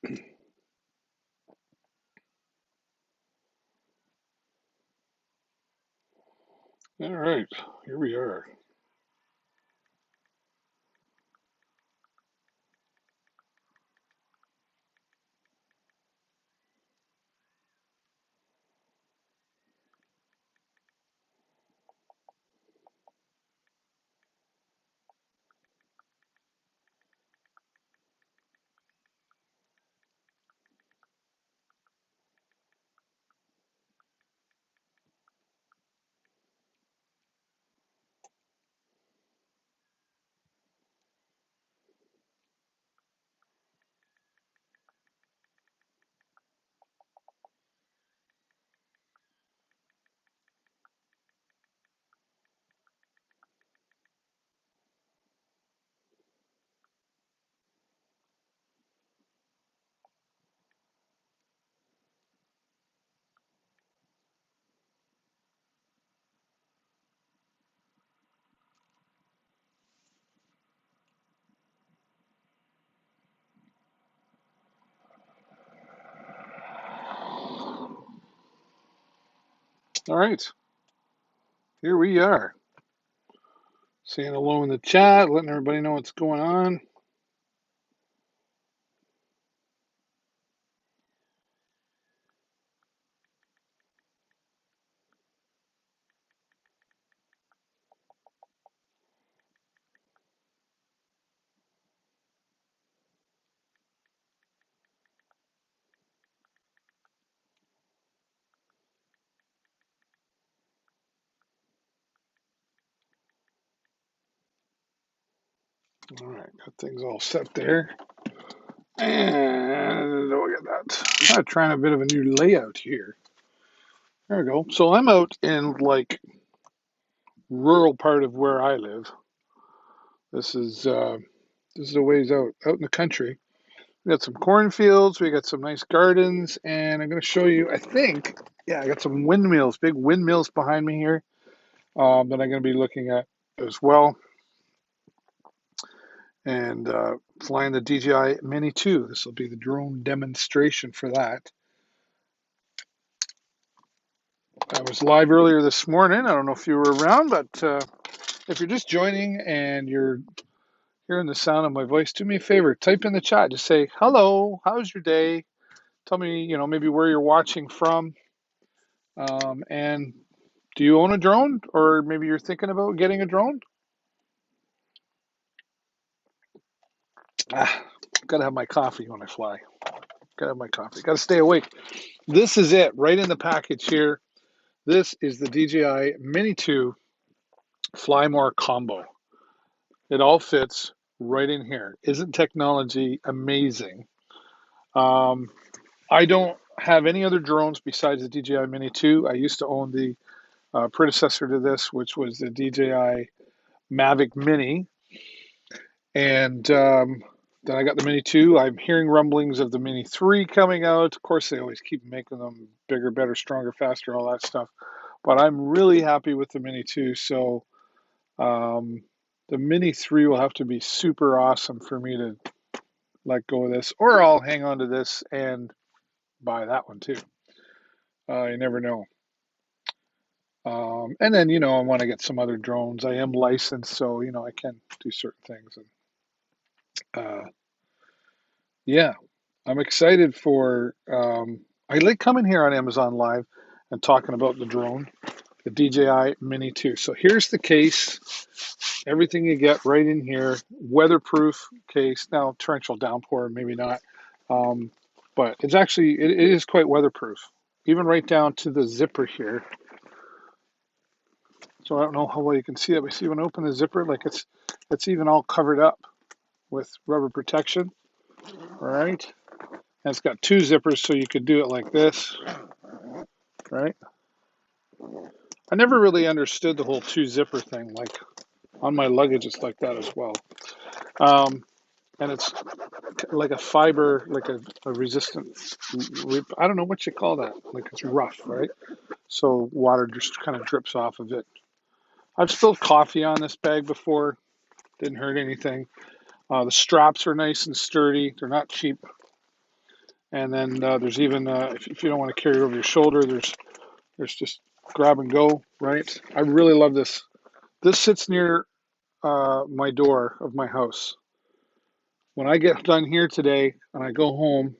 All right, here we are. All right, here we are. Saying hello in the chat, letting everybody know what's going on. All right, got things all set there. And look at that. I'm trying a bit of a new layout here. There we go. So I'm out in like rural part of where I live. This is a ways out in the country. We got some cornfields, we got some nice gardens, and I'm going to show you. I think, yeah, I got some windmills, big windmills behind me here that I'm going to be looking at as well, and flying the DJI Mini 2. This will be the drone demonstration for that. I was live earlier this morning. I don't know if you were around, but if you're just joining and you're hearing the sound of my voice, do me a favor, type in the chat. Just say, hello, how's your day? Tell me, maybe where you're watching from. And do you own a drone? Or maybe you're thinking about getting a drone? Ah, gotta have my coffee when I fly. Gotta have my coffee. Gotta stay awake. This is it, right in the package here. This is the DJI Mini 2 Fly More Combo. It all fits right in here. Isn't technology amazing? Um, I don't have any other drones besides the DJI Mini 2. I used to own the predecessor to this, which was the DJI Mavic Mini, and then I got the Mini 2. I'm hearing rumblings of the Mini 3 coming out. Of course, they always keep making them bigger, better, stronger, faster, all that stuff. But I'm really happy with the Mini 2. So um, the Mini 3 will have to be super awesome for me to let go of this, or I'll hang on to this and buy that one too. You never know. And then, I want to get some other drones. I am licensed, so, I can do certain things. And yeah, I'm excited for. I like coming here on Amazon Live and talking about the drone, the DJI Mini 2. So here's the case, everything you get right in here, weatherproof case. Now, torrential downpour, maybe not, but it is quite weatherproof, even right down to the zipper here. So I don't know how well you can see it, but see when I open the zipper, like it's even all covered up with rubber protection. All right. And it's got two zippers, so you could do it like this, right? I never really understood the whole two zipper thing. Like on my luggage, it's like that as well. Um, and it's like a fiber, like a resistant, I don't know what you call that. Like it's rough, right? So water just kind of drips off of it. I've spilled coffee on this bag before. Didn't hurt anything. The straps are nice and sturdy. They're not cheap. And then there's even, if you don't want to carry it over your shoulder, there's just grab and go, right? I really love this. This sits near my door of my house. When I get done here today and I go home,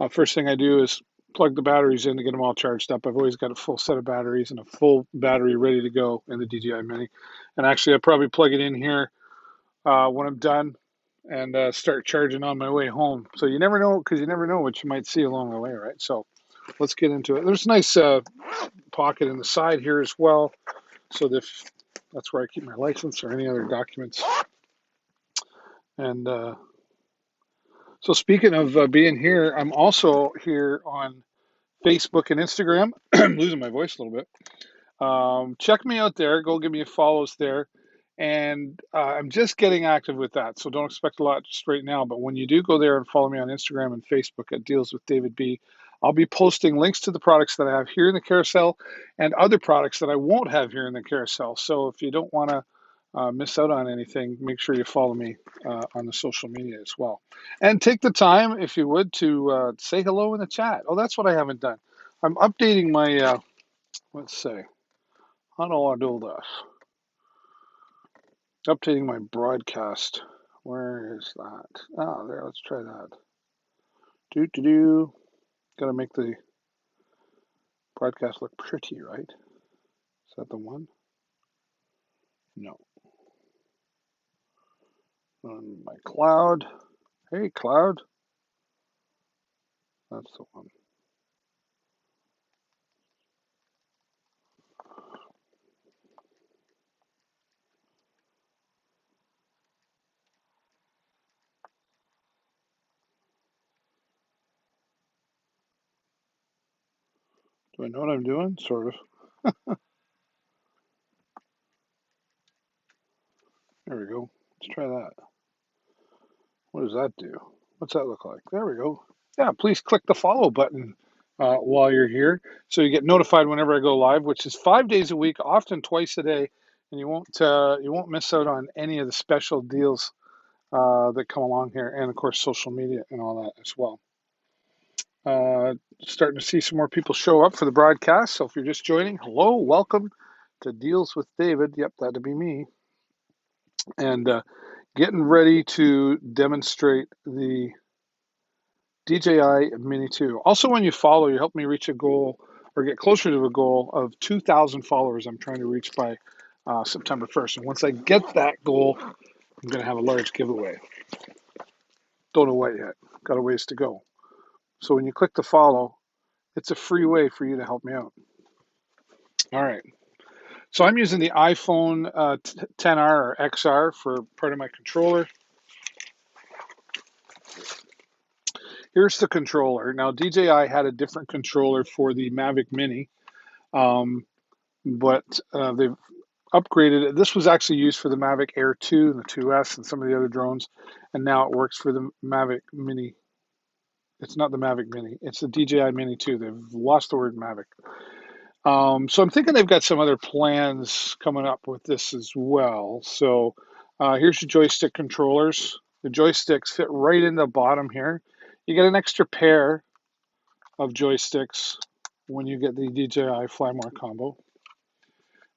first thing I do is plug the batteries in to get them all charged up. I've always got a full set of batteries and a full battery ready to go in the DJI Mini. And actually, I'll probably plug it in here when I'm done and start charging on my way home. So you never know, because you never know what you might see along the way, right? So let's get into it. There's a nice pocket in the side here as well. So that's where I keep my license or any other documents. And so speaking of being here, I'm also here on Facebook and Instagram. I'm losing my voice a little bit. Check me out there. Go give me a follows there. And I'm just getting active with that. So don't expect a lot just right now. But when you do go there and follow me on Instagram and Facebook at Deals with David B, I'll be posting links to the products that I have here in the carousel and other products that I won't have here in the carousel. So if you don't want to miss out on anything, make sure you follow me on the social media as well. And take the time, if you would, to say hello in the chat. Oh, that's what I haven't done. I'm updating my, let's say, how do I do this? Updating my broadcast. Where is that? Oh, there, let's try that. Gotta make the broadcast look pretty, right? Is that the one? No. On my cloud. Hey, cloud. That's the one. Do I know what I'm doing? Sort of. There we go. Let's try that. What does that do? What's that look like? There we go. Yeah, please click the follow button while you're here so you get notified whenever I go live, which is 5 days a week, often twice a day, and you won't miss out on any of the special deals that come along here, and of course social media and all that as well. Starting to see some more people show up for the broadcast. So if you're just joining, hello, welcome to Deals with David. Yep, that'd be me. And getting ready to demonstrate the DJI Mini 2. Also, when you follow, you help me reach a goal or get closer to a goal of 2,000 followers I'm trying to reach by September 1st. And once I get that goal, I'm going to have a large giveaway. Don't know what yet. Got a ways to go. So when you click the follow, it's a free way for you to help me out. All right. So I'm using the iPhone XR or XR for part of my controller. Here's the controller. Now, DJI had a different controller for the Mavic Mini, but they've upgraded it. This was actually used for the Mavic Air 2 and the 2S and some of the other drones, and now it works for the Mavic Mini. It's not the Mavic Mini. It's the DJI Mini 2. They've lost the word Mavic. So I'm thinking they've got some other plans coming up with this as well. So here's your joystick controllers. The joysticks fit right in the bottom here. You get an extra pair of joysticks when you get the DJI Fly More combo.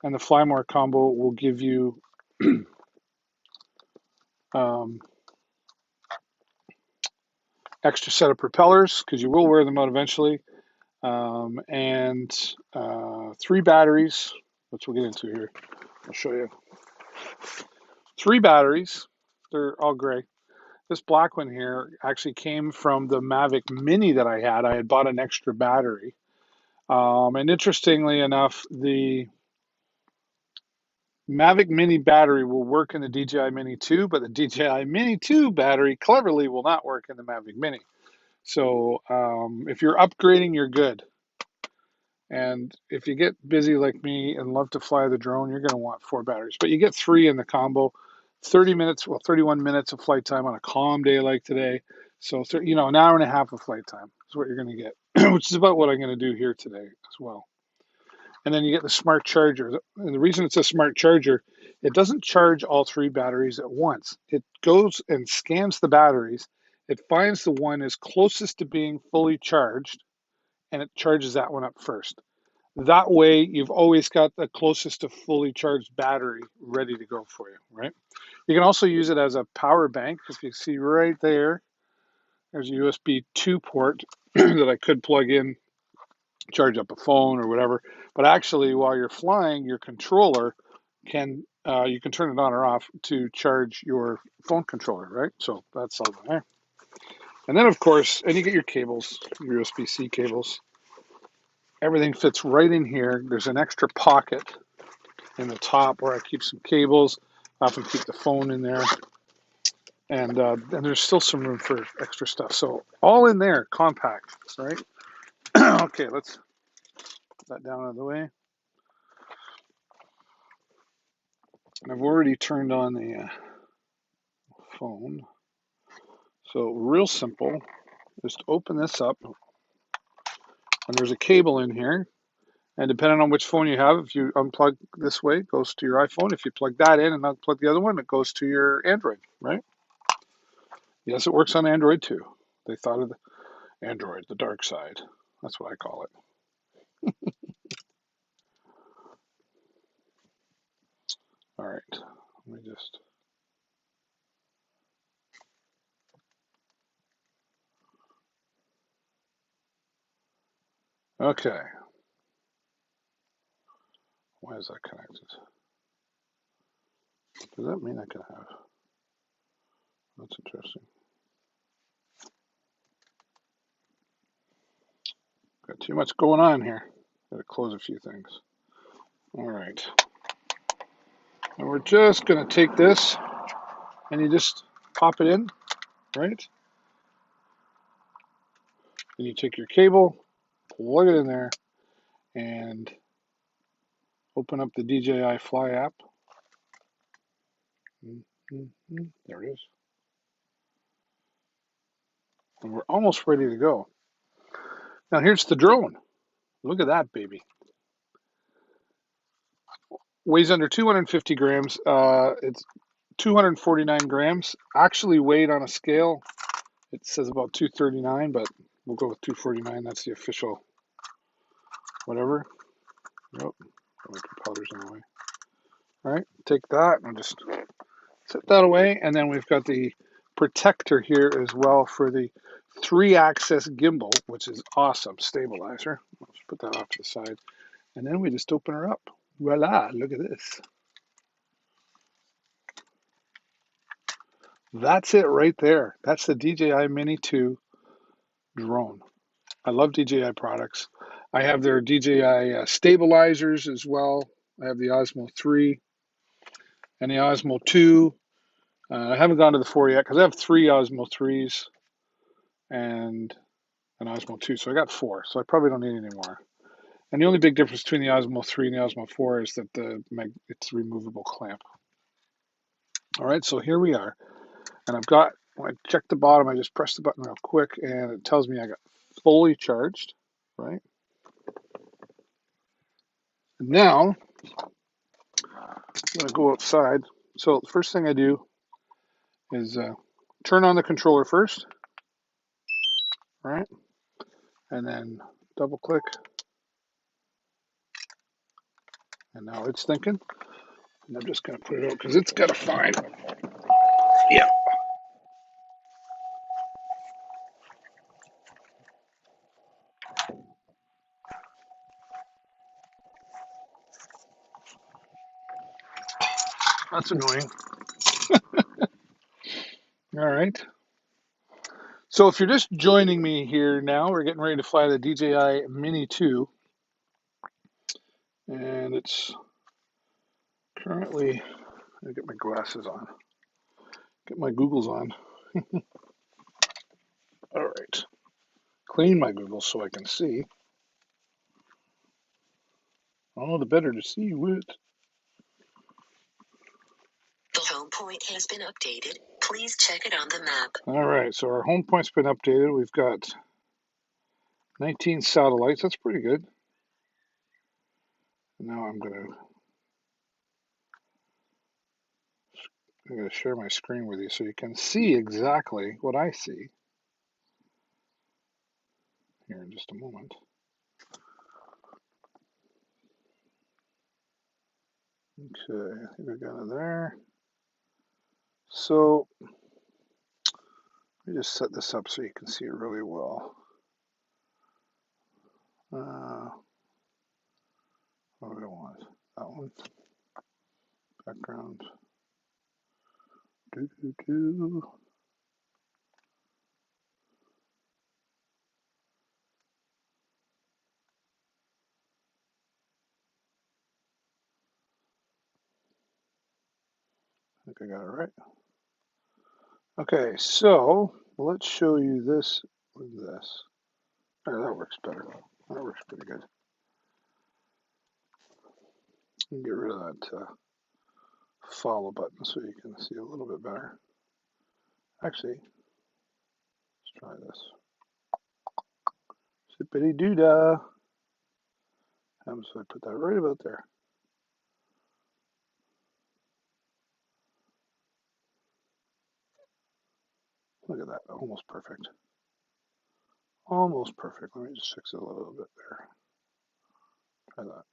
And the Fly More combo will give you extra set of propellers, because you will wear them out eventually, and 3 batteries, which we'll get into here. I'll show you. 3 batteries. They're all gray. This black one here actually came from the Mavic Mini that I had. I had bought an extra battery. And interestingly enough, the Mavic Mini battery will work in the DJI Mini 2, but the DJI Mini 2 battery cleverly will not work in the Mavic Mini. So if you're upgrading, you're good. And if you get busy like me and love to fly the drone, you're going to want 4 batteries. But you get 3 in the combo. 31 minutes of flight time on a calm day like today. So, an hour and a half of flight time is what you're going to get, which is about what I'm going to do here today as well. And then you get the smart charger. And the reason it's a smart charger, it doesn't charge all 3 batteries at once. It goes and scans the batteries It finds the one is closest to being fully charged, and it charges that one up first. That way, you've always got the closest to fully charged battery ready to go for you, right? You can also use it as a power bank. If you see right there, there's a USB 2 port that I could plug in, charge up a phone or whatever. But actually, while you're flying, your controller can you can turn it on or off to charge your phone controller, right? So that's all there. And then, of course, and you get your cables, your USB-C cables. Everything fits right in here. There's an extra pocket in the top where I keep some cables. I often keep the phone in there. And there's still some room for extra stuff. So all in there, compact, right? Okay, let's put that down out of the way. And I've already turned on the phone. So real simple. Just open this up. And there's a cable in here. And depending on which phone you have, if you unplug this way, it goes to your iPhone. If you plug that in and unplug the other one, it goes to your Android, right? Yes, it works on Android too. They thought of the Android, the dark side. That's what I call it. All right, let me just. Okay. Why is that connected? Does that mean I can have? That's interesting. Got too much going on here. Gotta close a few things. All right. And we're just gonna take this and you just pop it in, right? Then you take your cable, plug it in there, and open up the DJI Fly app. There it is. And we're almost ready to go. Now here's the drone. Look at that baby. Weighs under 250 grams. It's 249 grams. Actually weighed on a scale, it says about 239, but we'll go with 249. That's the official whatever. Nope. My propeller's in the way. All right, take that and just set that away. And then we've got the protector here as well for the 3-axis gimbal, which is awesome. Stabilizer. Let's put that off to the side. And then we just open her up. Voila, look at this. That's it right there. That's the DJI Mini 2 drone. I love DJI products. I have their DJI stabilizers as well. I have the Osmo 3 and the Osmo 2. I haven't gone to the 4 yet because I have 3 Osmo 3s and an Osmo 2. So I got 4. So I probably don't need any more. And the only big difference between the Osmo 3 and the Osmo 4 is that it's a removable clamp. All right, so here we are. And I've got, when I check the bottom, I just press the button real quick and it tells me I got fully charged, right? And now, I'm going to go outside. So the first thing I do is turn on the controller first, right? And then double click. And now it's thinking. And I'm just going to put it out because it's got to find. Yeah. That's annoying. All right. So if you're just joining me here now, we're getting ready to fly the DJI Mini 2. And it's currently, I get my glasses on, get my Googles on. All right. Clean my Googles so I can see. Oh, the better to see with. The home point has been updated. Please check it on the map. All right, so our home point's been updated. We've got 19 satellites. That's pretty good. Now I'm going to I'm going to share my screen with you so you can see exactly what I see here in just a moment. Okay, I think we got it there. So let me just set this up so you can see it really well. What do I want? That one. Background. Do, do, do. I think I got it right. Okay, so let's show you this with this. Oh, that works better. That works pretty good. Get rid of that follow button so you can see a little bit better. Actually, let's try this. Zippity doo dah. So I put that right about there. Look at that, almost perfect. Almost perfect. Let me just fix it a little bit there. Try that.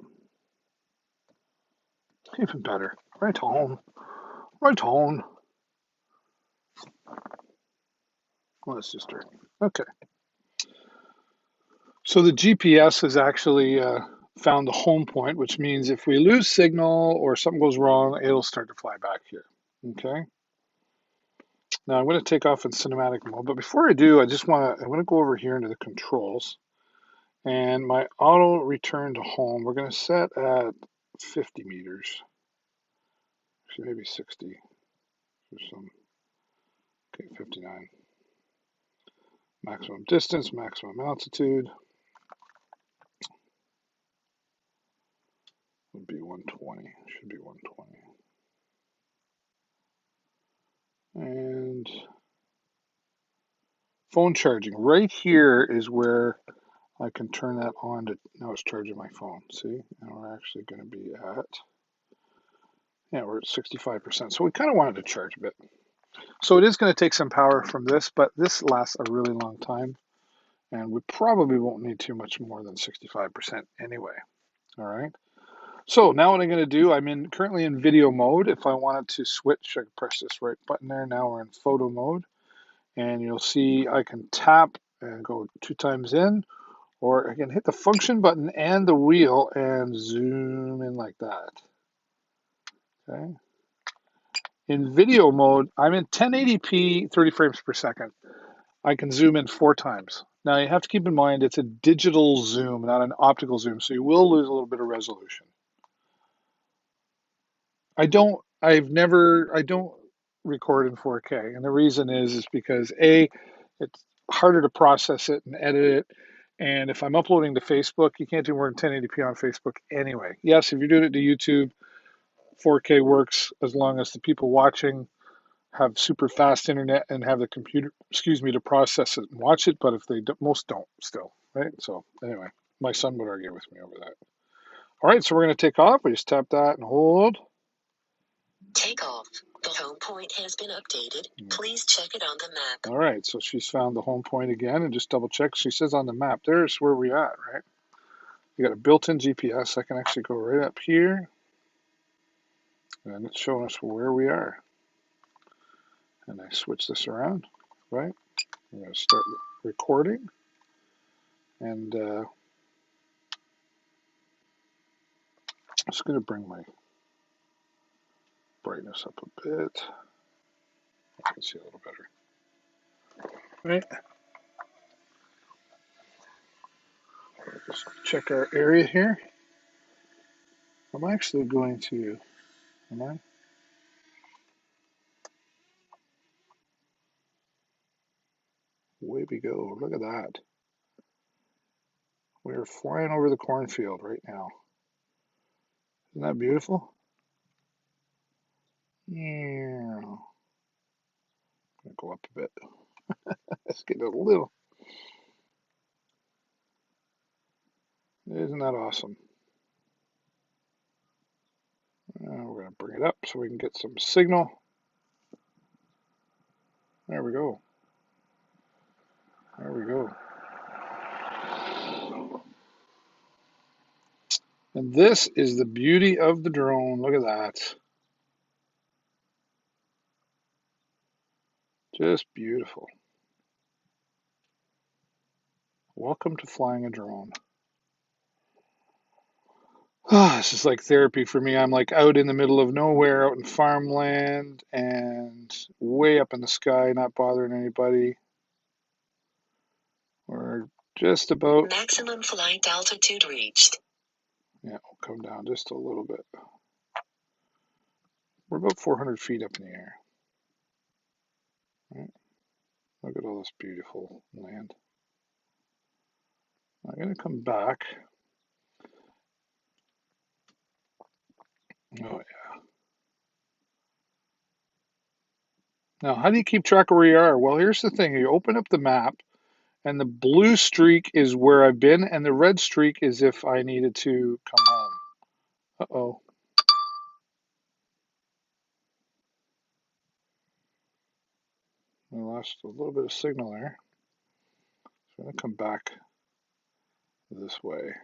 Even better. Right on. Right on. Well, that's just dirt. Okay. So the GPS has actually found the home point, which means if we lose signal or something goes wrong, it'll start to fly back here. Okay. Now I'm going to take off in cinematic mode, but before I do, I'm going to go over here into the controls and my auto return to home. We're going to set at 50 meters. Actually, maybe 60. Okay, 59. Maximum distance, maximum altitude would be 120. Should be 120. And phone charging. Right here is where I can turn that on to, now it's charging my phone. See, now we're actually going to be at, yeah, we're at 65%. So we kind of wanted to charge a bit. So it is going to take some power from this, but this lasts a really long time. And we probably won't need too much more than 65% anyway. All right. So now what I'm going to do, I'm currently in video mode. If I wanted to switch, I can press this right button there. Now we're in photo mode. And you'll see I can tap and go 2 times in, or I can hit the function button and the wheel and zoom in like that. Okay. In video mode, I'm in 1080p, 30 frames per second. I can zoom in 4 times. Now you have to keep in mind it's a digital zoom, not an optical zoom, so you will lose a little bit of resolution. I don't record in 4K, and the reason is because it's harder to process it and edit it, and if I'm uploading to Facebook, you can't do more than 1080p on Facebook anyway. Yes, if you're doing it to YouTube, 4K works as long as the people watching have super fast internet and have the computer, to process it and watch it. But if they don't, most don't still, right? So anyway, my son would argue with me over that. All right, so we're going to take off. We just tap that and hold. Take off. The home point has been updated. Please check it on the map. All right, so she's found the home point again and just double check. She says on the map, there's where we at, right? You got a built-in GPS. I can actually go right up here and it's showing us where we are. And I switch this around, right? I'm going to start recording and I'm just going to bring my brightness up a bit. I can see a little better. Right. Just check our area here. I'm actually going to, am I? Way we go. Look at that. We're flying over the cornfield right now. Isn't that beautiful? Yeah. Gonna go up a bit. Let's get a little. Isn't that awesome? We're going to bring it up so we can get some signal. There we go. There we go. And this is the beauty of the drone. Look at that. Just beautiful. Welcome to flying a drone. This is like therapy for me. I'm like out in the middle of nowhere, out in farmland, and way up in the sky, not bothering anybody. We're just about. Maximum flight altitude reached. Yeah, we'll come down just a little bit. We're about 400 feet up in the air. Right. Look at all this beautiful land. I'm going to come back. Oh, yeah. Now, how do you keep track of where you are? Well, here's the thing. You open up the map, and the blue streak is where I've been, and the red streak is if I needed to come home. Uh-oh. I lost a little bit of signal there. So I'm going to come back this way.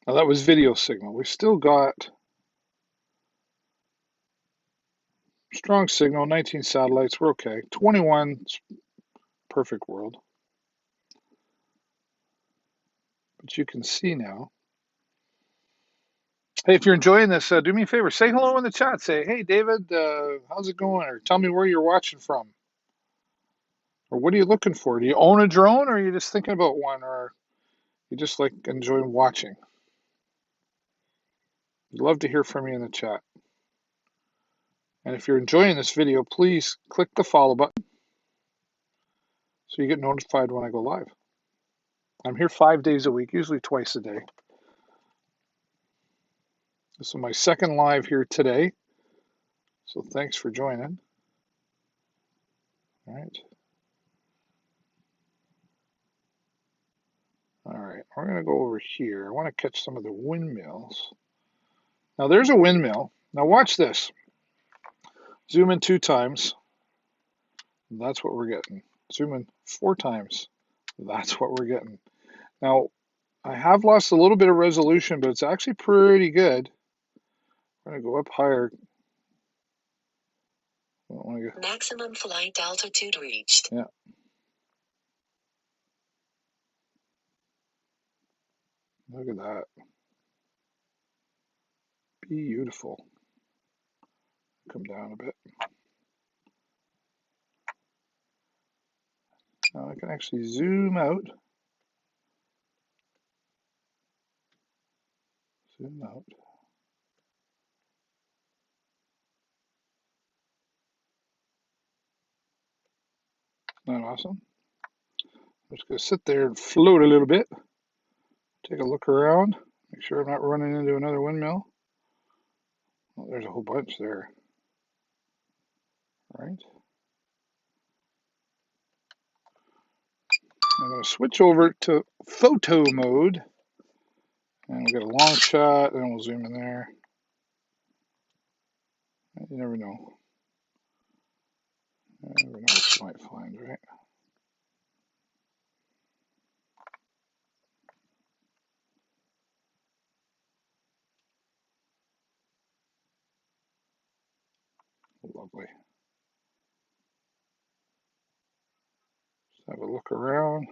Now, that was video signal. We still got strong signal, 19 satellites. We're okay. 21, perfect world. But you can see now. Hey, if you're enjoying this, do me a favor. Say hello in the chat. Say, hey, David, how's it going? Or tell me where you're watching from. Or what are you looking for? Do you own a drone, or are you just thinking about one? Or you just like enjoying watching? I'd love to hear from you in the chat. And if you're enjoying this video, please click the follow button so you get notified when I go live. I'm here 5 days a week, usually twice a day. This is my second live here today. So thanks for joining. All right. All right, we're going to go over here. I want to catch some of the windmills. Now there's a windmill. Now watch this. Zoom in 2 times. That's what we're getting. Zoom in 4 times. That's what we're getting. Now, I have lost a little bit of resolution, but it's actually pretty good. I'm going to go up higher. Maximum flight altitude reached. Yeah. Look at that. Beautiful. Come down a bit. Now I can actually zoom out. Zoom out. Isn't that awesome? I'm just going to sit there and float a little bit. Take a look around. Make sure I'm not running into another windmill. Oh, there's a whole bunch there. Right. I'm going to switch over to photo mode. And we'll get a long shot, and we'll zoom in there. You never know. You never know what you might find, right? Lovely. Just have a look around.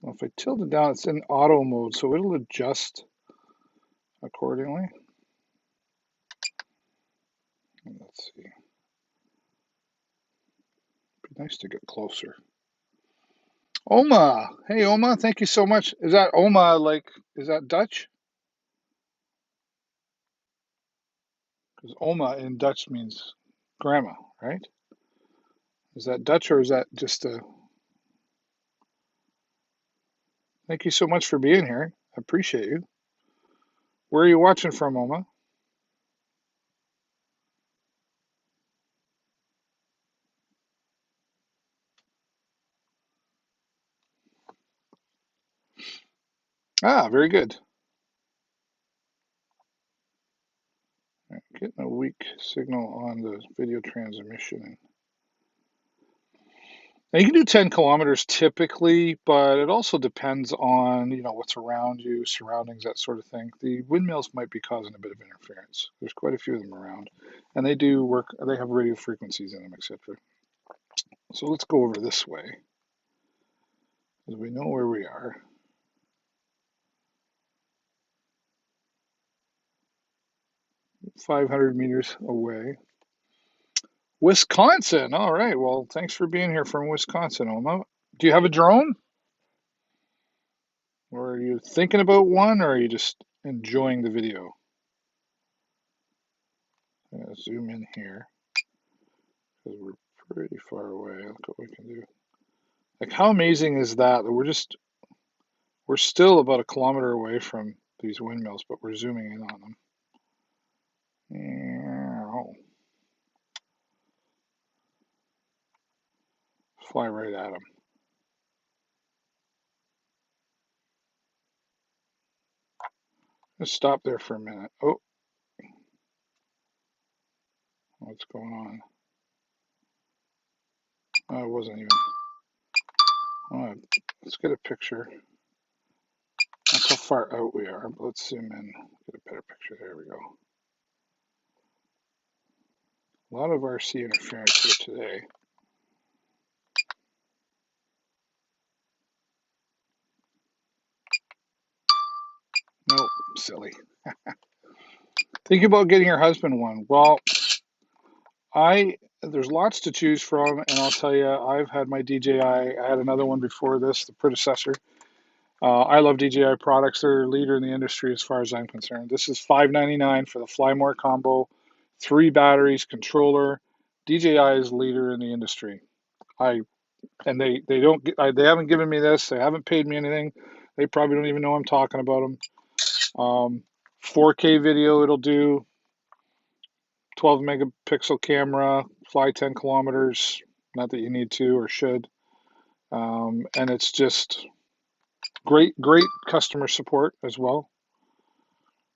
Well, if I tilt it down, it's in auto mode, so it'll adjust accordingly. And let's see. Be nice to get closer. Oma. Hey, Oma. Thank you so much. Is that Oma, like, is that Dutch? Because Oma in Dutch means grandma, right? Is that Dutch or is that just a... Thank you so much for being here. I appreciate you. Where are you watching from, Oma? Ah, very good. Okay, getting a weak signal on the video transmission. Now you can do 10 kilometers typically, but it also depends on, what's around you, surroundings, that sort of thing. The windmills might be causing a bit of interference. There's quite a few of them around, and they do work, they have radio frequencies in them, etc. So let's go over this way, because we know where we are. 500 meters away. Wisconsin. All right. Well, thanks for being here from Wisconsin, Oma. Do you have a drone? Or are you thinking about one, or are you just enjoying the video? I'm going to zoom in here because we're pretty far away. Look what we can do. Like, how amazing is that? We're still about a kilometer away from these windmills, but we're zooming in on them. Fly right at them. Let's stop there for a minute. Oh, what's going on? Oh, it wasn't even. Oh, let's get a picture. That's how far out we are, but let's zoom in. Get a better picture. There we go. A lot of RC interference here today. Nope, silly. Think about getting your husband one. Well, there's lots to choose from, and I'll tell you, I've had my DJI. I had another one before this, the predecessor. I love DJI products. They're a leader in the industry as far as I'm concerned. This is $599 for the Fly More combo, 3 batteries, controller. DJI is leader in the industry. And they haven't given me this. They haven't paid me anything. They probably don't even know I'm talking about them. 4K video it'll do. 12 megapixel camera, fly 10 kilometers. Not that you need to or should. And it's just great customer support as well.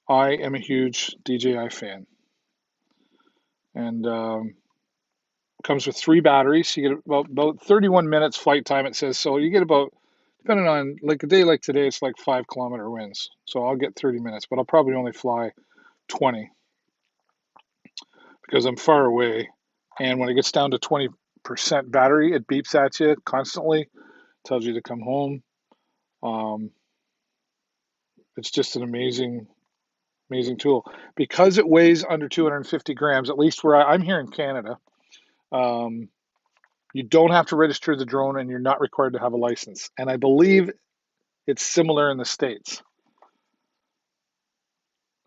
I am a huge DJI fan. And comes with 3 batteries. You get about 31 minutes flight time, it says. So you get about, depending on, like a day like today, it's like 5-kilometer winds. So I'll get 30 minutes, but I'll probably only fly 20 because I'm far away. And when it gets down to 20% battery, it beeps at you constantly, tells you to come home. It's just an amazing tool. Because it weighs under 250 grams, at least where I'm here in Canada, you don't have to register the drone and you're not required to have a license. And I believe it's similar in the States.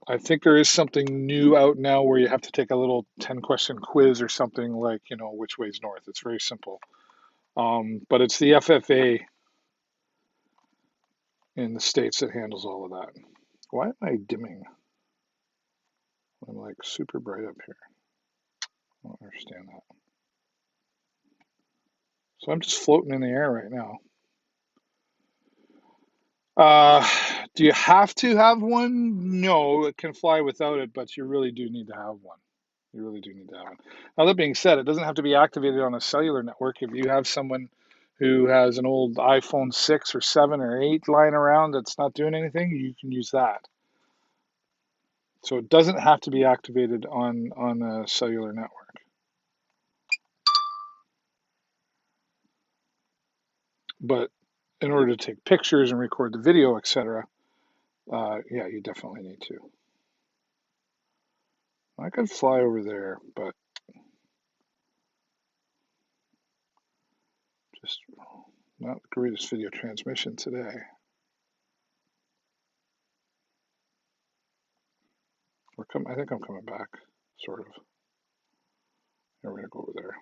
I think there is something new out now where you have to take a little 10-question quiz or something like, which way's north. It's very simple. But it's the FFA in the States that handles all of that. Why am I dimming? I'm like super bright up here. I don't understand that. So I'm just floating in the air right now. Do you have to have one? No, it can fly without it, but you really do need to have one. You really do need to have one. Now, that being said, it doesn't have to be activated on a cellular network. If you have someone who has an old iPhone 6 or 7 or 8 lying around that's not doing anything, you can use that. So it doesn't have to be activated on a cellular network. But in order to take pictures and record the video, etc., yeah, you definitely need to. I could fly over there, but just not the greatest video transmission today. I think I'm coming back, sort of. We're going to go over there.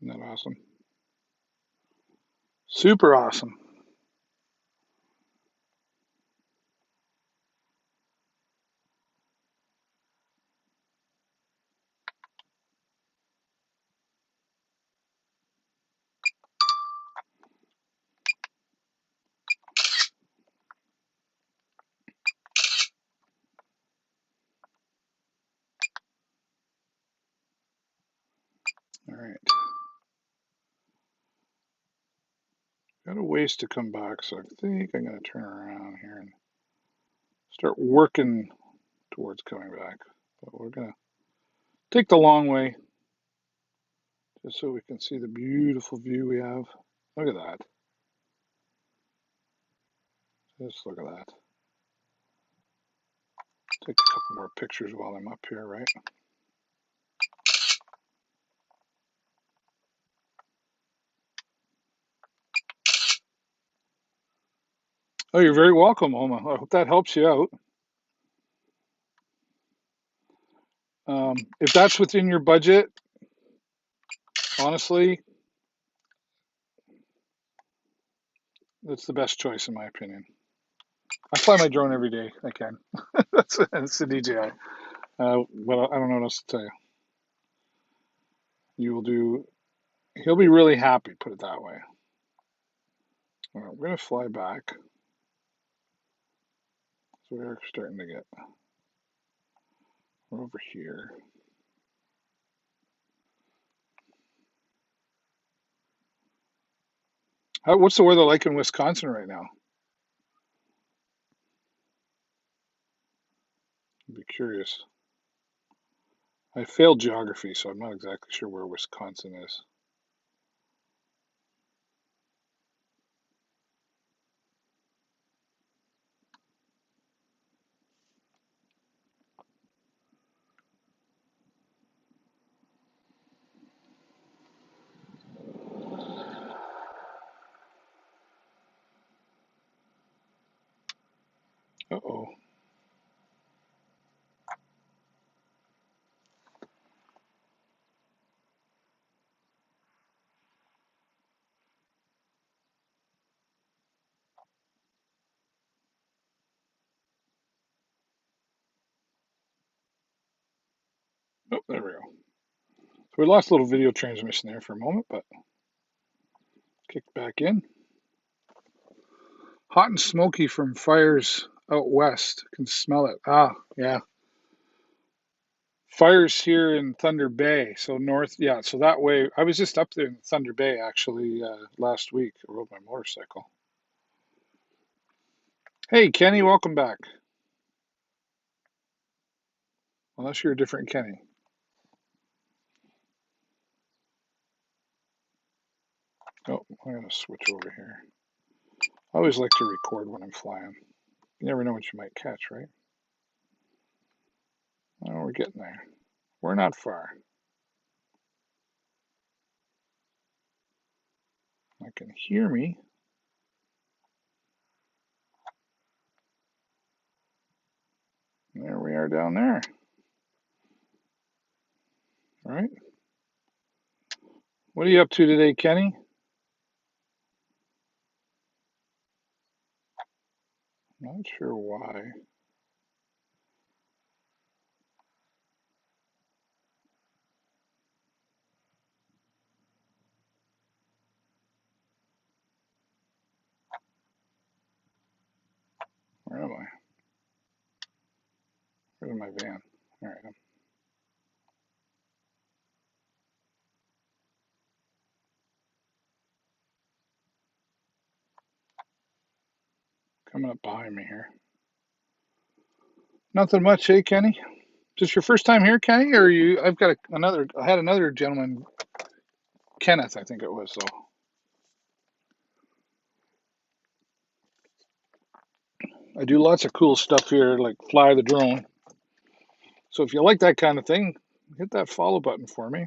Isn't that awesome? Super awesome. right. Got a ways to come back, so I think I'm going to turn around here and start working towards coming back. But we're going to take the long way just so we can see the beautiful view we have. Look at that. Just look at that. Take a couple more pictures while I'm up here, right? Oh, you're very welcome, Oma. I hope that helps you out. If that's within your budget, honestly, that's the best choice in my opinion. I fly my drone every day. I can. That's the DJI. But I don't know what else to tell you. You will do. He'll be really happy. Put it that way. All right, we're gonna fly back. So we're starting to get. We're over here. What's the weather like in Wisconsin right now? I'd be curious. I failed geography, so I'm not exactly sure where Wisconsin is. Uh-oh. Oh, there we go. So we lost a little video transmission there for a moment, but kicked back in. Hot and smoky from fires out west. Can smell it. Ah, yeah. Fires here in Thunder Bay, so north. Yeah, so that way. I was just up there in Thunder Bay actually last week. I rode my motorcycle. Hey, Kenny, welcome back. Unless you're a different Kenny. Oh, I'm going to switch over here. I always like to record when I'm flying. You never know what you might catch, right? Oh, we're getting there. We're not far. I can hear me. There we are down there. All right. What are you up to today, Kenny? Not sure why. Where am I? Where's my van? All right. I'm coming up behind me here. Nothing much, hey, Kenny? Is this your first time here, Kenny? Or you? I've got another. I had another gentleman, Kenneth, I think it was. So I do lots of cool stuff here, like fly the drone. So if you like that kind of thing, hit that follow button for me.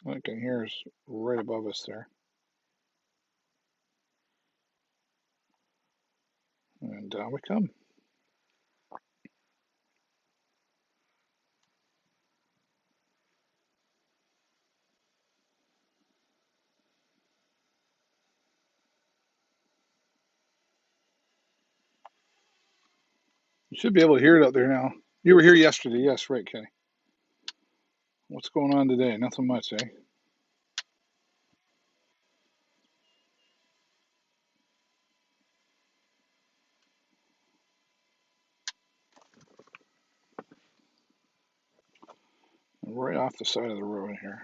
I can hear is right above us there. And down we come. You should be able to hear it out there now. You were here yesterday. Yes, right, Kenny. What's going on today? Nothing much, eh? right off the side of the road here.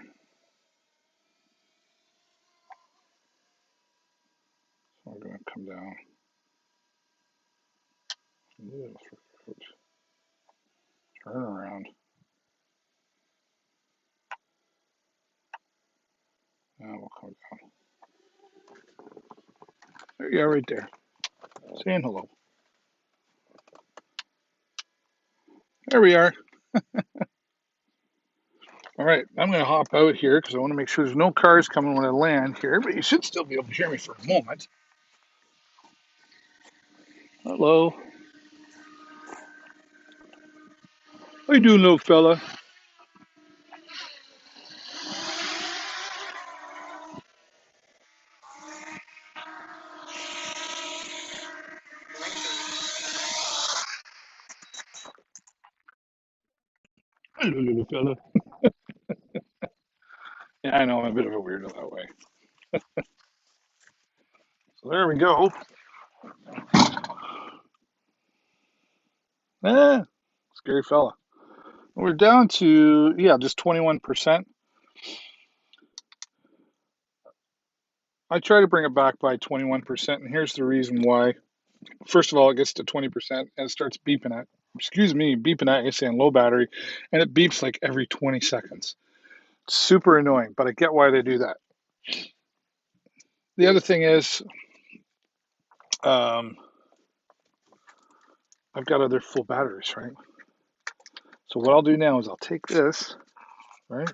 So we're going to come down. Turn around. Now we'll come down. There you are, right there. Saying hello. There we are. All right, I'm going to hop out here because I want to make sure there's no cars coming when I land here, but you should still be able to hear me for a moment. Hello. How you doing, little fella? Hello, little fella. Yeah, I know I'm a bit of a weirdo that way. So there we go. Ah, scary fella. We're down to, yeah, just 21%. I try to bring it back by 21%, and here's the reason why. First of all, it gets to 20% and it starts beeping at, excuse me, beeping at you saying low battery, and it beeps like every 20 seconds. Super annoying, but I get why they do that. The other thing is, um, I've got other full batteries, right? So what I'll do now is I'll take this, right,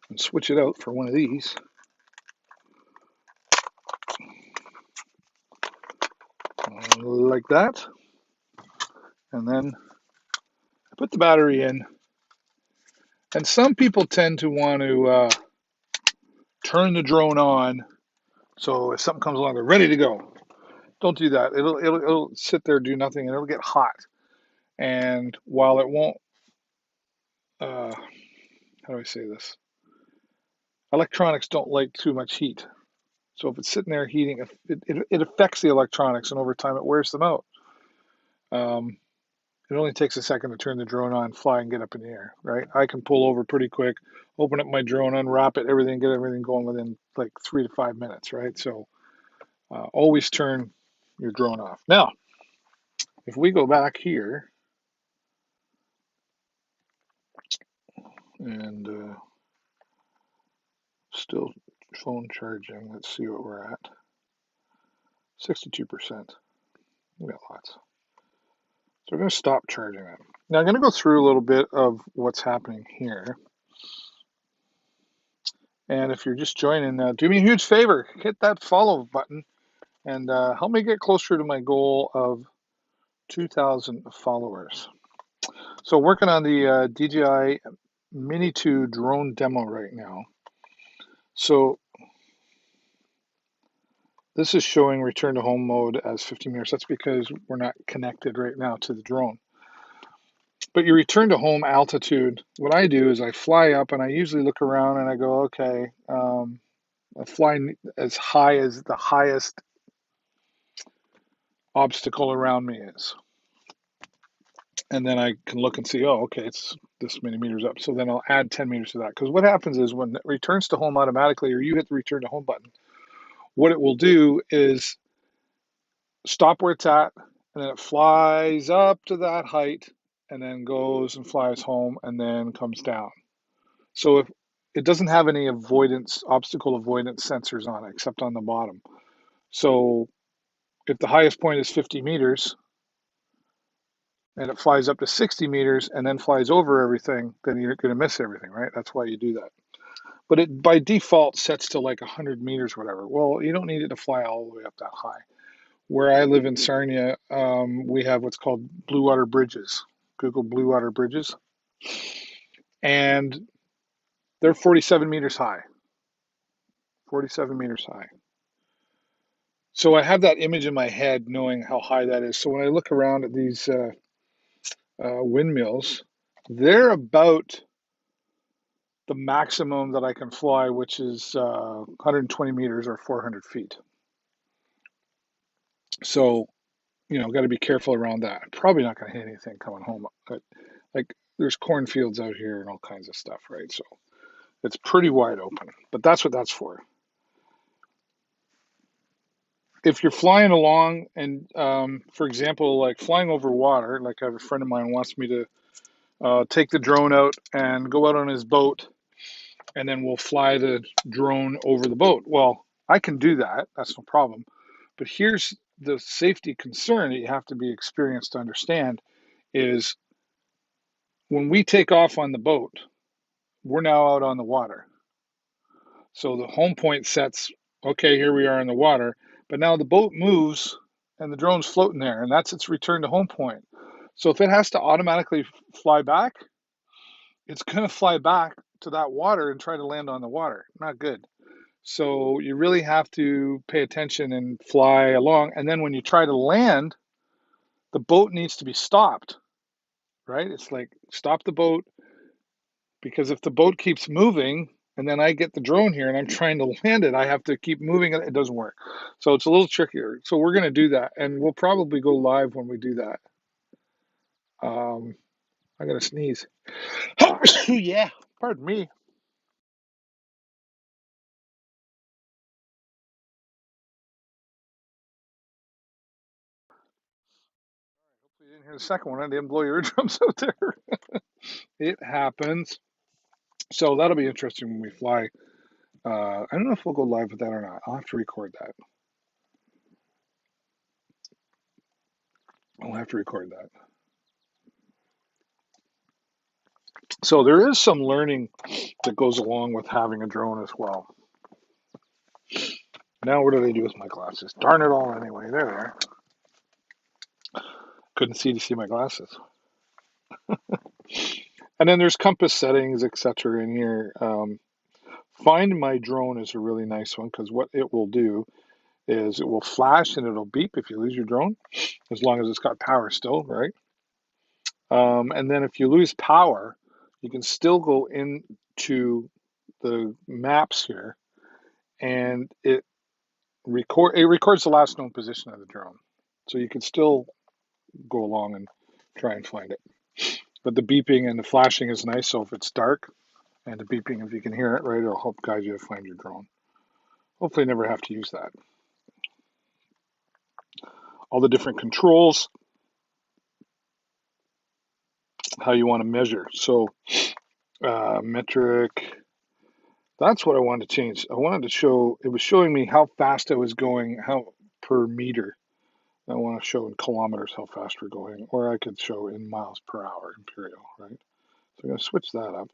and switch it out for one of these. Like that. And then I put the battery in. And some people tend to want to turn the drone on so if something comes along, they're ready to go. Don't do that. It'll sit there, do nothing, and it'll get hot. And while it won't, how do I say this? Electronics don't like too much heat. So if it's sitting there heating, it affects the electronics, and over time it wears them out. It only takes a second to turn the drone on, fly, and get up in the air, right? I can pull over pretty quick, open up my drone, unwrap it, everything, get everything going within like 3 to 5 minutes, right? So always turn your drone off. Now, if we go back here and still phone charging, let's see what we're at. 62%. We got lots. So we're going to stop charging that. Now I'm going to go through a little bit of what's happening here. And if you're just joining, do me a huge favor, hit that follow button and help me get closer to my goal of 2,000 followers. So working on the DJI Mini 2 drone demo right now. So this is showing return to home mode as 50 meters. That's because we're not connected right now to the drone. But your return to home altitude, what I do is I fly up and I usually look around and I go, okay, I fly as high as the highest obstacle around me is. And then I can look and see, oh, okay, it's this many meters up. So then I'll add 10 meters to that. Because what happens is when it returns to home automatically, or you hit the return to home button, what it will do is stop where it's at, and then it flies up to that height, and then goes and flies home, and then comes down. So if it doesn't have any avoidance, obstacle avoidance sensors on it, except on the bottom. So if the highest point is 50 meters, and it flies up to 60 meters and then flies over everything, then you're going to miss everything, right? That's why you do that. But it by default sets to like 100 meters, whatever. Well, you don't need it to fly all the way up that high. Where I live in Sarnia, we have what's called blue water bridges. Google blue water bridges. And they're 47 meters high. 47 meters high. So I have that image in my head knowing how high that is. So when I look around at these windmills, they're about the maximum that I can fly, which is 120 meters or 400 feet. So, got to be careful around that. I'm probably not going to hit anything coming home. But like there's cornfields out here and all kinds of stuff, right? So it's pretty wide open, but that's what that's for. If you're flying along and, for example, like flying over water, like I have a friend of mine wants me to take the drone out and go out on his boat, and then we'll fly the drone over the boat. Well, I can do that. That's no problem. But here's the safety concern that you have to be experienced to understand is when we take off on the boat, we're now out on the water. So the home point sets, okay, here we are in the water, but now the boat moves and the drone's floating there, and that's its return to home point. So if it has to automatically fly back, it's going to fly back to that water and try to land on the water. Not good. So you really have to pay attention and fly along. And then when you try to land, the boat needs to be stopped, right? It's like stop the boat, because if the boat keeps moving and then I get the drone here and I'm trying to land it, I have to keep moving it. It doesn't work. So it's a little trickier. So we're going to do that, and we'll probably go live when we do that. Um, I got to sneeze. Yeah, pardon me. Hopefully you didn't hear the second one. I didn't blow your eardrums out there. It happens. So that'll be interesting when we fly. I don't know if we'll go live with that or not. I'll have to record that. I'll have to record that. So there is some learning that goes along with having a drone as well. Now, what do they do with my glasses? Darn it all anyway. There they are. Couldn't see to see my glasses. And then there's compass settings, etc. in here. Find My Drone is a really nice one because what it will do is it will flash and it'll beep if you lose your drone, as long as it's got power still, right? And then if you lose power, you can still go into the maps here, and it records the last known position of the drone, so you can still go along and try and find it. But the beeping and the flashing is nice. So if it's dark and the beeping, if you can hear it, right, it'll help guide you to find your drone. Hopefully, never have to use that. All the different controls, how you want to measure. So metric. That's what I wanted to change. I wanted to show. It was showing me how fast I was going, how per meter. I want to show in kilometers how fast we're going, or I could show in miles per hour, imperial, right? So I'm going to switch that up.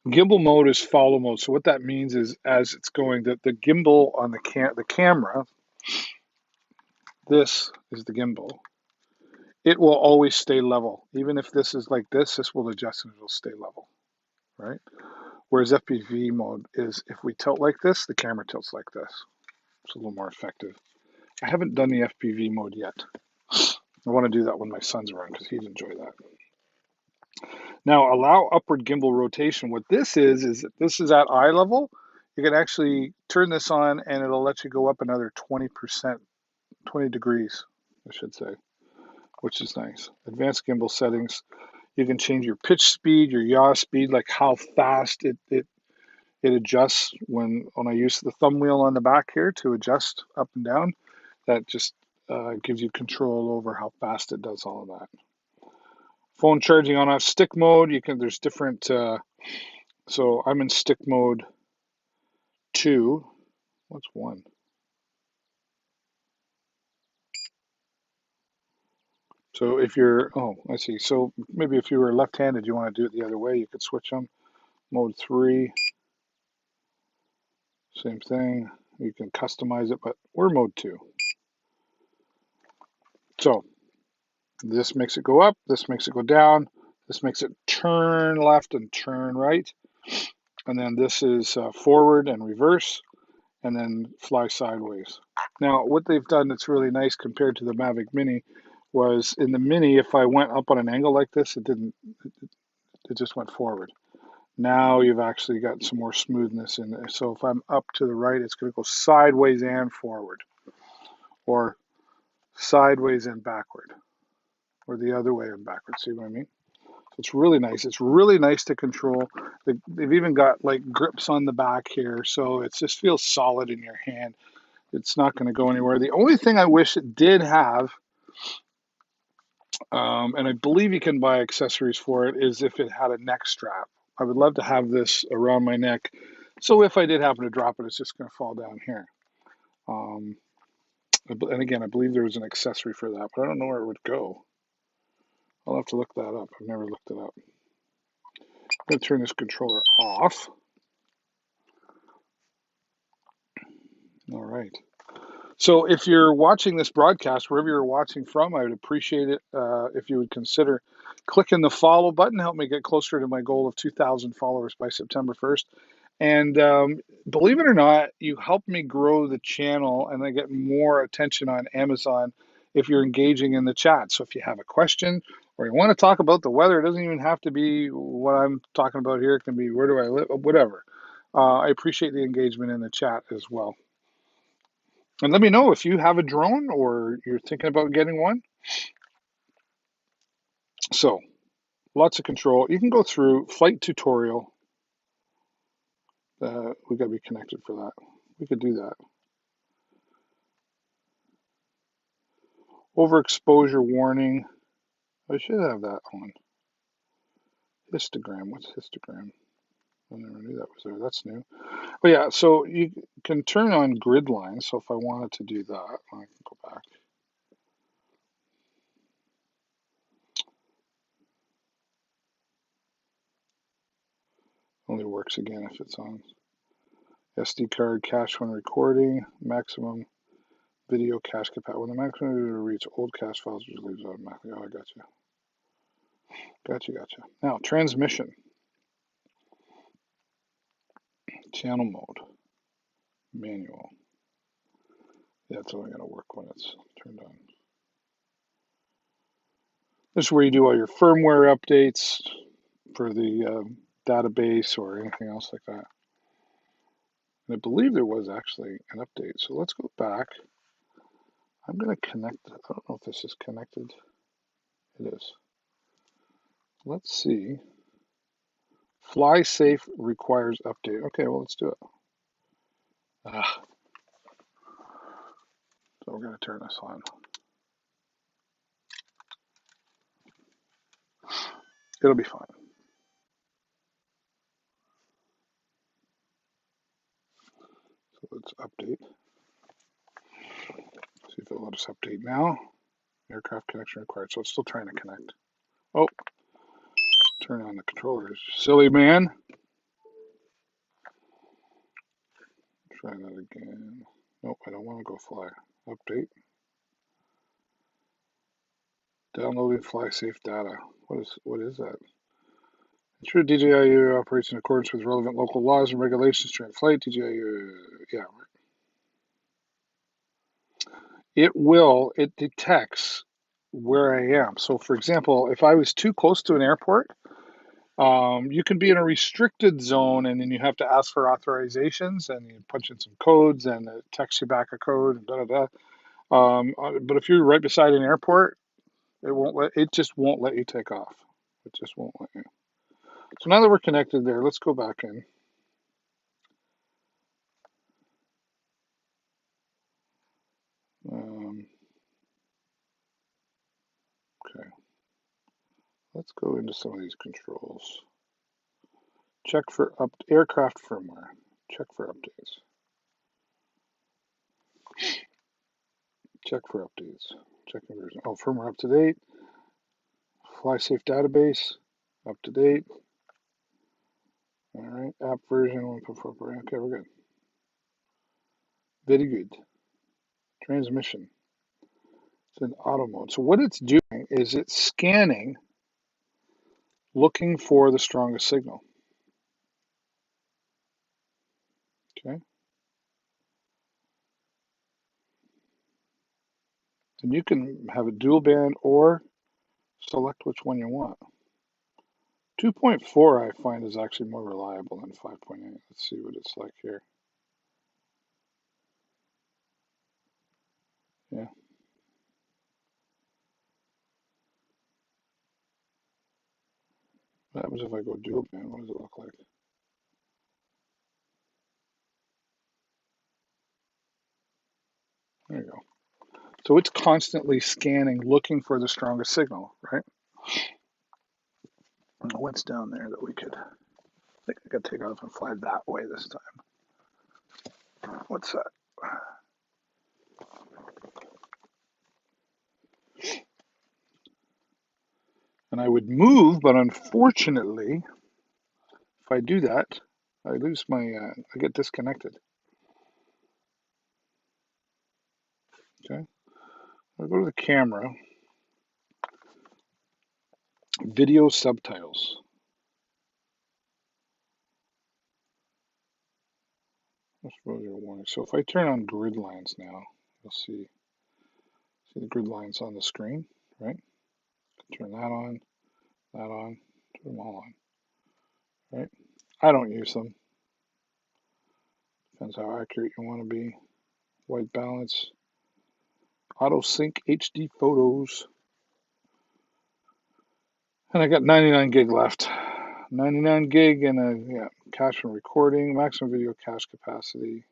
Gimbal mode is follow mode. So what that means is as it's going, the gimbal on the camera, this is the gimbal. It will always stay level. Even if this is like this will adjust and it'll stay level, right? Whereas FPV mode is if we tilt like this, the camera tilts like this. It's a little more effective. I haven't done the FPV mode yet. I want to do that when my son's around because he'd enjoy that. Now, allow upward gimbal rotation. What this is this is at eye level. You can actually turn this on and it'll let you go up another 20%, 20 degrees, I should say, which is nice. Advanced gimbal settings. You can change your pitch speed, your yaw speed, like how fast it adjusts when I use the thumb wheel on the back here to adjust up and down. That just gives you control over how fast it does all of that. Phone charging on off stick mode. There's different. So I'm in stick mode 2. What's 1? So if you're, I see. So maybe if you were left-handed, you want to do it the other way. You could switch them. Mode 3, same thing. You can customize it, but we're mode 2. So this makes it go up. This makes it go down. This makes it turn left and turn right. And then this is forward and reverse, and then fly sideways. Now, what they've done that's really nice compared to the Mavic Mini was in the Mini, if I went up on an angle like this, it just went forward. Now you've actually got some more smoothness in there. So if I'm up to the right, it's going to go sideways and forward, or sideways and backward, or the other way and backward. See what I mean? It's really nice. It's really nice to control. They've even got like grips on the back here, so it just feels solid in your hand. It's not going to go anywhere. The only thing I wish it did have, and I believe you can buy accessories for it, is if it had a neck strap. I would love to have this around my neck, so if I did happen to drop it, it's just going to fall down here. Um, and again, I believe there was an accessory for that, but I don't know where it would go. I'll have to look that up. I've never looked it up. I'm going to turn this controller off. All right. So if you're watching this broadcast, wherever you're watching from, I would appreciate it if you would consider clicking the follow button. Help me get closer to my goal of 2,000 followers by September 1st. And believe it or not, you help me grow the channel and I get more attention on Amazon if you're engaging in the chat. So if you have a question or you want to talk about the weather, it doesn't even have to be what I'm talking about here. It can be where do I live, whatever. I appreciate the engagement in the chat as well. And let me know if you have a drone or you're thinking about getting one. So lots of control. You can go through flight tutorial. We got to be connected for that. We could do that. Overexposure warning. I should have that on. Histogram. What's histogram? I never knew that was there. That's new. But yeah, so you can turn on grid lines. So if I wanted to do that, I can go back. Only works again if it's on. SD card cache when recording. Maximum video cache capacity. When the maximum video reads old cache files, it leaves automatically. Oh, I got you. Gotcha. Now, transmission. Channel mode. Manual. Yeah, it's only going to work when it's turned on. This is where you do all your firmware updates for the database or anything else like that. And I believe there was actually an update. So let's go back. I'm going to connect. I don't know if this is connected. It is. Let's see. Fly safe requires update. Okay, well, let's do it. So we're going to turn this on. It'll be fine. So let's update. See if it'll let us update now. Aircraft connection required. So it's still trying to connect. Oh, turn on the controllers. Silly man. Try that again. Nope, I don't want to go fly. Update. Downloading fly safe data. What is that? Ensure DJI operates in accordance with relevant local laws and regulations during flight. DJI, yeah. It detects where I am. So for example, if I was too close to an airport, you can be in a restricted zone and then you have to ask for authorizations and you punch in some codes and it texts you back a code and da da da. But if you're right beside an airport, it just won't let you take off. It just won't let you. So now that we're connected there, let's go back in. Okay. Let's go into some of these controls. Check for aircraft firmware. Check for updates. Check for updates. Checking version. Oh, firmware up to date. Fly safe database. Up to date. All right. App version 1.4. Okay, we're good. Very good. Transmission. It's in auto mode. So what it's doing is it's scanning, looking for the strongest signal. Okay. And you can have a dual band or select which one you want. 2.4 I find is actually more reliable than 5.8. Let's see what it's like here. Yeah. What happens if I go dual band? What does it look like? There you go. So it's constantly scanning, looking for the strongest signal, right? What's down there that we could, I think I could take off and fly that way this time. What's that? And I would move, but unfortunately, if I do that, I lose my, I get disconnected. Okay. I'll go to the camera, video subtitles. Exposure warning. So if I turn on grid lines now, you'll see the grid lines on the screen, right? Turn that on, turn them all on, right? I don't use them. Depends how accurate you want to be. White balance, auto sync HD photos. And I got 99 gig left. 99 gig and a cache and recording, maximum video cache capacity.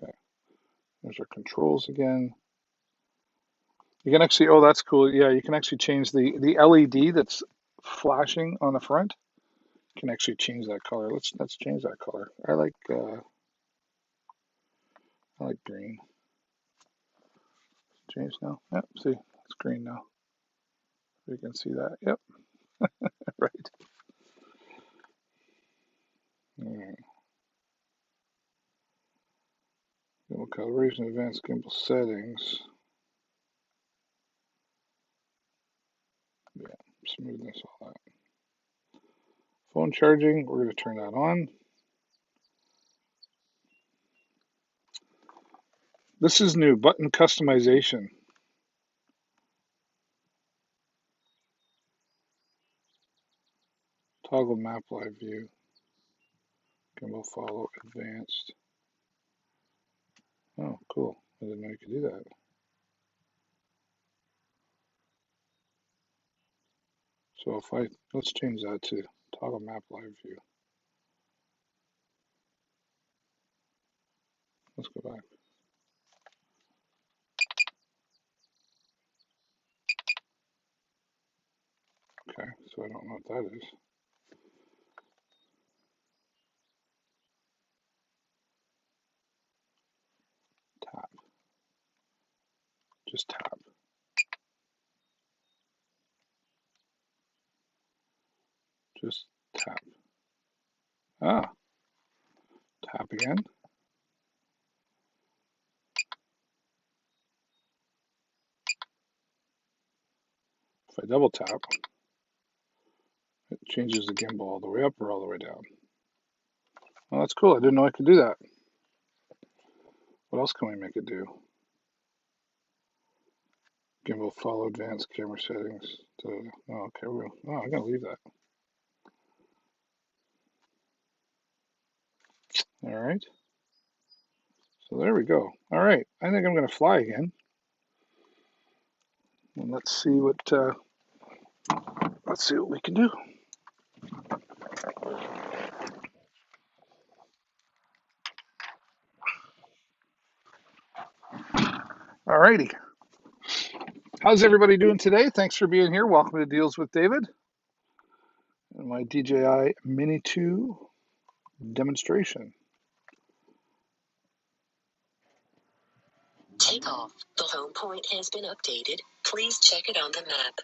Okay, there's our controls again. You can actually, oh, that's cool. Yeah, you can actually change the LED that's flashing on the front. You can actually change that color. Let's change that color. I like green. Change now. Yep, see, it's green now. You can see that. Yep, right. Alright. Gimbal calibration, advanced gimbal settings. Yeah, smoothness, all that. Phone charging, we're going to turn that on. This is new, button customization. Toggle map live view. Gimbal follow advanced. Oh, cool. I didn't know you could do that. So let's change that to toggle map live view. Let's go back. Okay, so I don't know what that is. Tap. Just tap. Just tap. Ah, tap again. If I double tap, it changes the gimbal all the way up or all the way down. Well, that's cool. I didn't know I could do that. What else can we make it do? Gimbal follow advanced camera settings. Oh, okay, I'm gonna leave that. All right. So there we go. All right. I think I'm gonna fly again. And let's see what we can do. All righty. How's everybody doing today? Thanks for being here. Welcome to Deals with David and my DJI Mini 2 demonstration. Takeoff. The home point has been updated. Please check it on the map.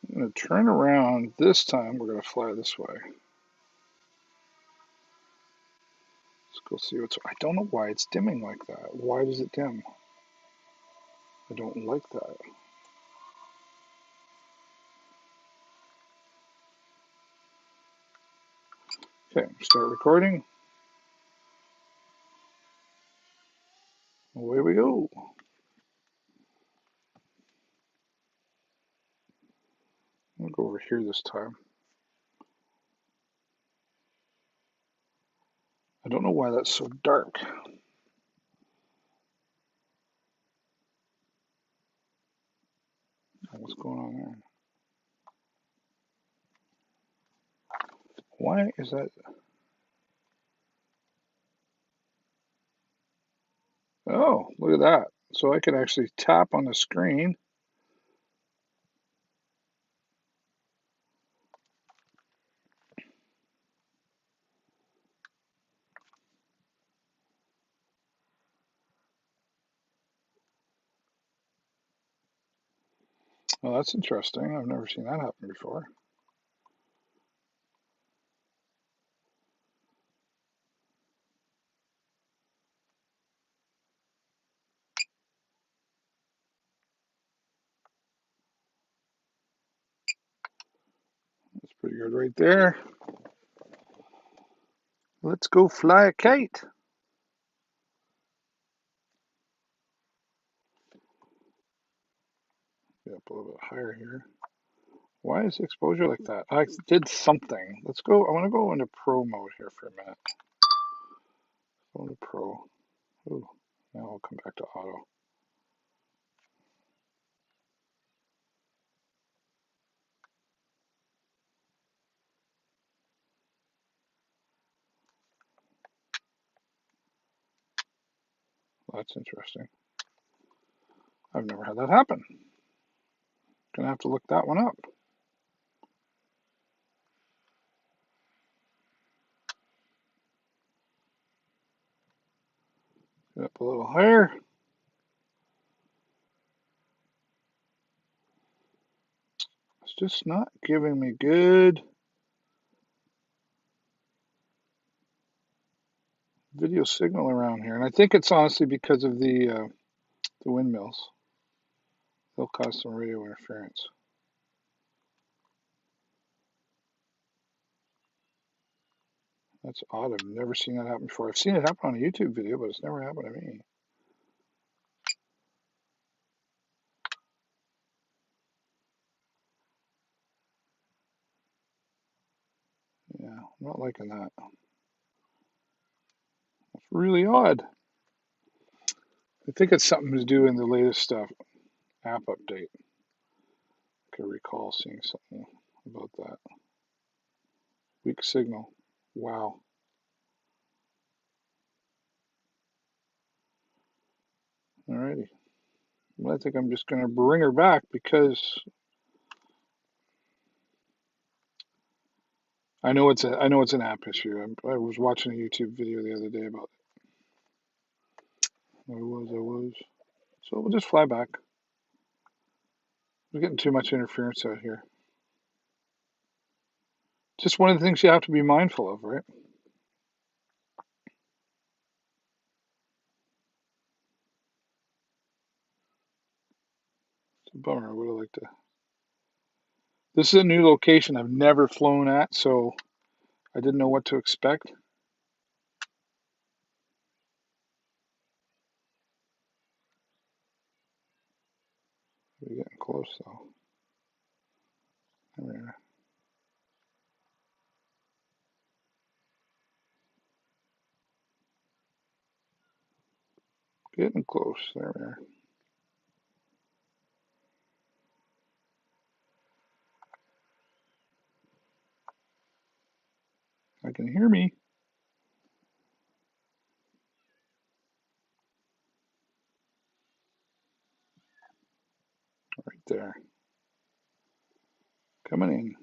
I'm going to turn around. This time we're going to fly this way. Let's go see what's. I don't know why it's dimming like that. Why does it dim? I don't like that. Okay, start recording. Away we go. I'm going to go over here this time. I don't know why that's so dark. What's going on there? Why is that? Oh, look at that. So I can actually tap on the screen. Well, that's interesting. I've never seen that happen before. That's pretty good right there. Let's go fly a kite. Get up a little bit higher here. Why is the exposure like that? I did something. Let's go. I want to go into pro mode here for a minute. Go into pro. Ooh, now I'll come back to auto. That's interesting. I've never had that happen. Gonna have to look that one up. Get up a little higher. It's just not giving me good video signal around here, and I think it's honestly because of the windmills. They'll cause some radio interference. That's odd. I've never seen that happen before. I've seen it happen on a YouTube video, but it's never happened to me. Yeah, I'm not liking that. It's really odd. I think it's something to do in the latest app update. I can recall seeing something about that. Weak signal. Wow. Alrighty. Well, I think I'm just going to bring her back because I know it's an app issue. I was watching a YouTube video the other day about it. I was. So we'll just fly back. We're getting too much interference out here. Just one of the things you have to be mindful of, right? It's a bummer. I would have liked to. This is a new location I've never flown at, so I didn't know what to expect. We're getting close though. There we are. Getting close. There we are. I can hear me. Right there. Coming in.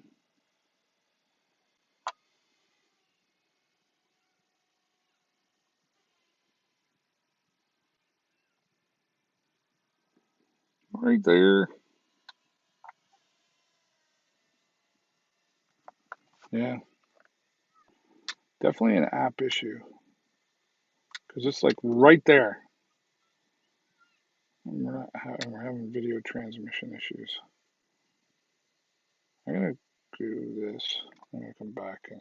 Right there. Yeah. Definitely an app issue. Because it's like right there. And we're having video transmission issues. I'm gonna do this. I'm gonna come back in.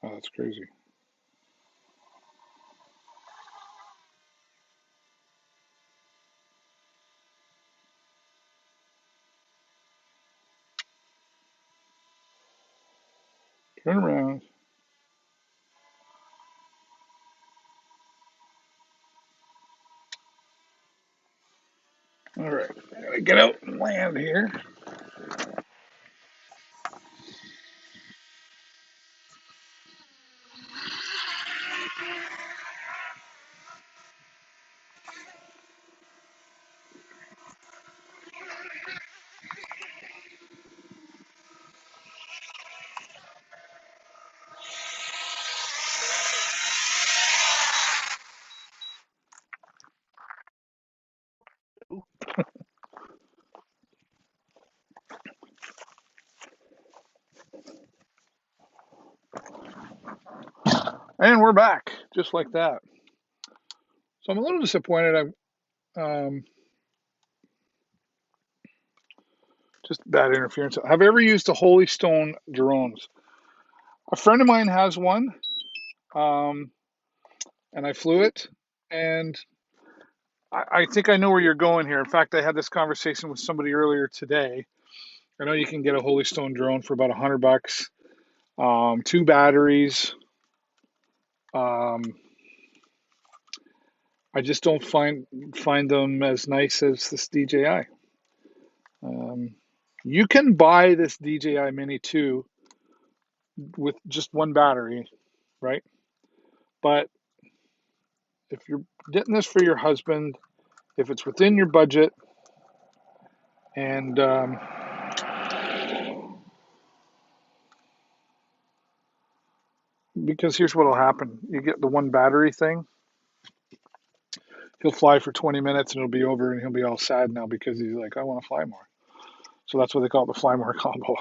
Oh, that's crazy. Turn around. get out and land here. And we're back, just like that. So I'm a little disappointed. Just bad interference. Have you ever used a Holy Stone drones? A friend of mine has one, um, and I flew it, and I think I know where you're going here. In fact, I had this conversation with somebody earlier today. I know you can get a Holy Stone drone for about $100, two batteries. Um, I just don't find them as nice as this DJI. Um, you can buy this DJI Mini 2 with just one battery, right? But if you're getting this for your husband, if it's within your budget, and because here's what will happen: you get the one battery thing. He'll fly for 20 minutes and it'll be over, and he'll be all sad now because he's like, I want to fly more. So that's what they call it, the fly more combo.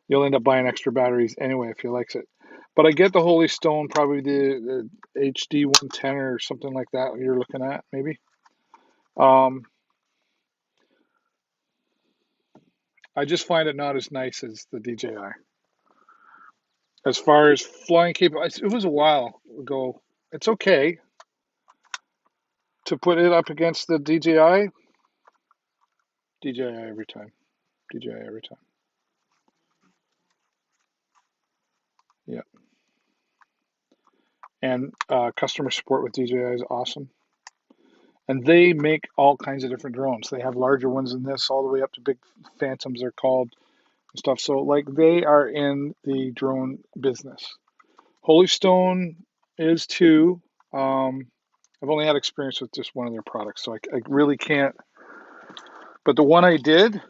You'll end up buying extra batteries anyway if he likes it. But I get the Holy Stone, probably the HD 110 or something like that you're looking at, maybe. Um, I just find it not as nice as the DJI. As far as flying capable, it was a while ago. It's okay to put it up against the DJI. DJI every time. DJI every time. Yeah. And customer support with DJI is awesome. And they make all kinds of different drones. They have larger ones than this, all the way up to big phantoms, they're called, and stuff. So, like, they are in the drone business. Holy Stone is too. I've only had experience with just one of their products, so I really can't. But the one I did,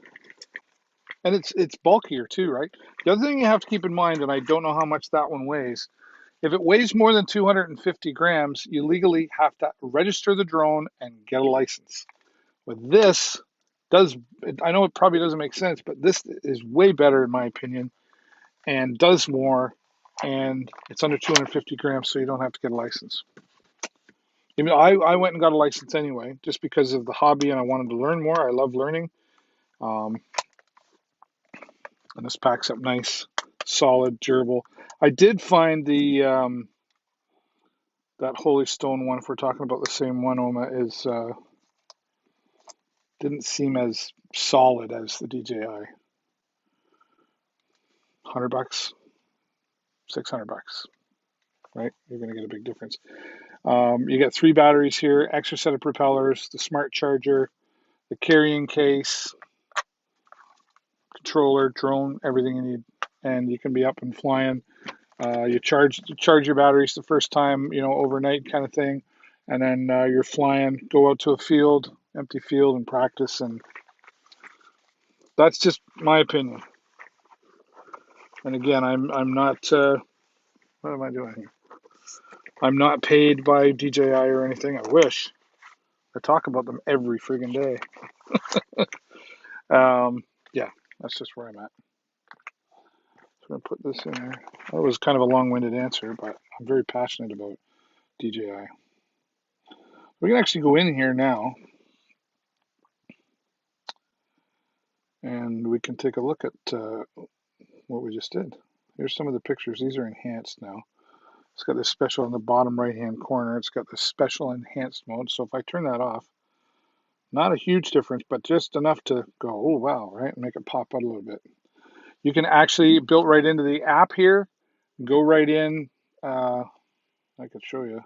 and it's bulkier too, right? The other thing you have to keep in mind, and I don't know how much that one weighs. If it weighs more than 250 grams, you legally have to register the drone and get a license. With this, does I know it probably doesn't make sense, but this is way better in my opinion and does more, and it's under 250 grams, so you don't have to get a license. Even though I went and got a license anyway, just because of the hobby and I wanted to learn more. I love learning. Um, and this packs up nice, solid, durable. I did find the that Holy Stone one, if we're talking about the same one, Oma, is didn't seem as solid as the DJI. $100, $600, right? You're going to get a big difference. You get three batteries here, extra set of propellers, the smart charger, the carrying case, controller, drone, everything you need, and you can be up and flying. You charge your batteries the first time, overnight kind of thing, and then you're flying. Go out to a field, empty field, and practice. And that's just my opinion. And again, I'm not. What am I doing here? I'm not paid by DJI or anything. I wish. I talk about them every friggin' day. Yeah, that's just where I'm at. So I'm gonna put this in there. That was kind of a long-winded answer, but I'm very passionate about DJI. We can actually go in here now, and we can take a look at what we just did. Here's some of the pictures. These are enhanced now. It's got this special in the bottom right-hand corner. It's got this special enhanced mode. So if I turn that off, not a huge difference, but just enough to go, oh, wow, right? Make it pop out a little bit. You can actually build right into the app here, go right in. I could show you.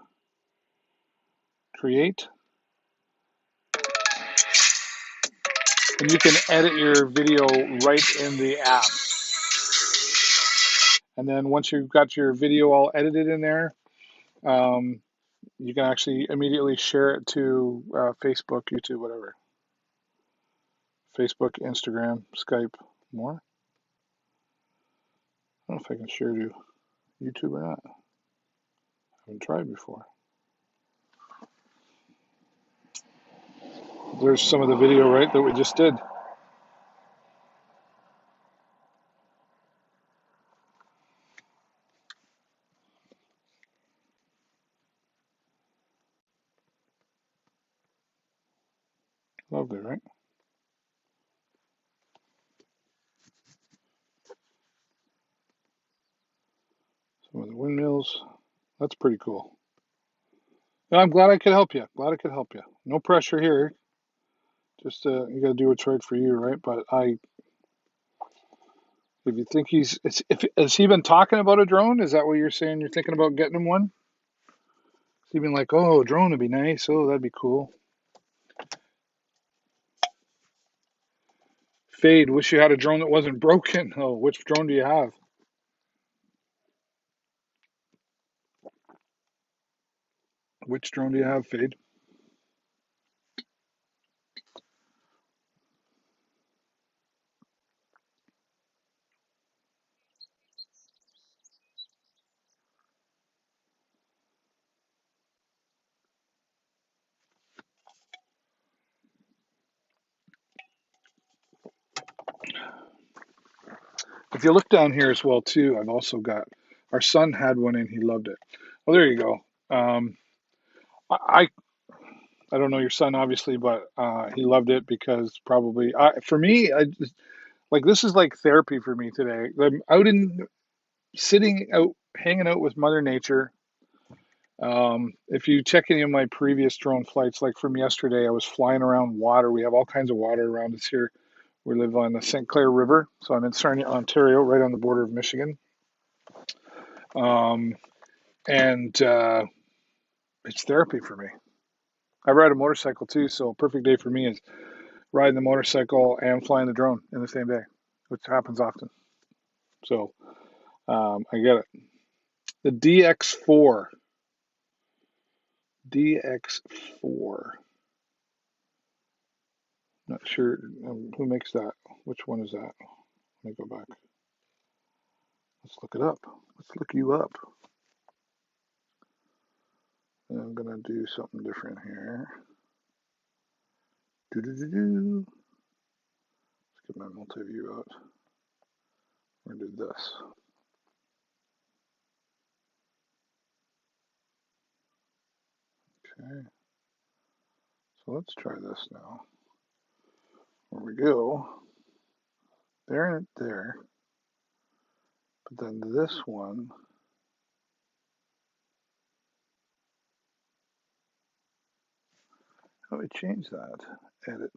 Create. And you can edit your video right in the app. And then once you've got your video all edited in there, you can actually immediately share it to Facebook, YouTube, whatever. Facebook, Instagram, Skype, more. I don't know if I can share to YouTube or not. I haven't tried before. There's some of the video, right, that we just did. Lovely, right? Some of the windmills. That's pretty cool. No, I'm glad I could help you. Glad I could help you. No pressure here. Just you got to do what's right for you, right? But if you think has he been talking about a drone? Is that what you're saying? You're thinking about getting him one? Has he been like, oh, a drone would be nice. Oh, that'd be cool. Fade, wish you had a drone that wasn't broken. Oh, which drone do you have? Which drone do you have, Fade? If you look down here as well too, I've also got our son had one and he loved it. Oh, there you go. I I don't know your son obviously, but he loved it because probably for me, I just, like this is like therapy for me today. I'm out in sitting out, hanging out with Mother Nature. If you check any of my previous drone flights, like from yesterday, I was flying around water. We have all kinds of water around us here. We live on the St. Clair River, so I'm in Sarnia, Ontario, right on the border of Michigan. Um, and It's therapy for me. I ride a motorcycle too, so a perfect day for me is riding the motorcycle and flying the drone in the same day, which happens often. So I get it. The DX4, DX4. Not sure who makes that. Which one is that? Let me go back. Let's look it up. Let's look you up. And I'm gonna do something different here. Do. Let's get my multi-view out. We're gonna do this. Okay. So let's try this now. There we go. There and there. But then this one. How do we change that? Edit.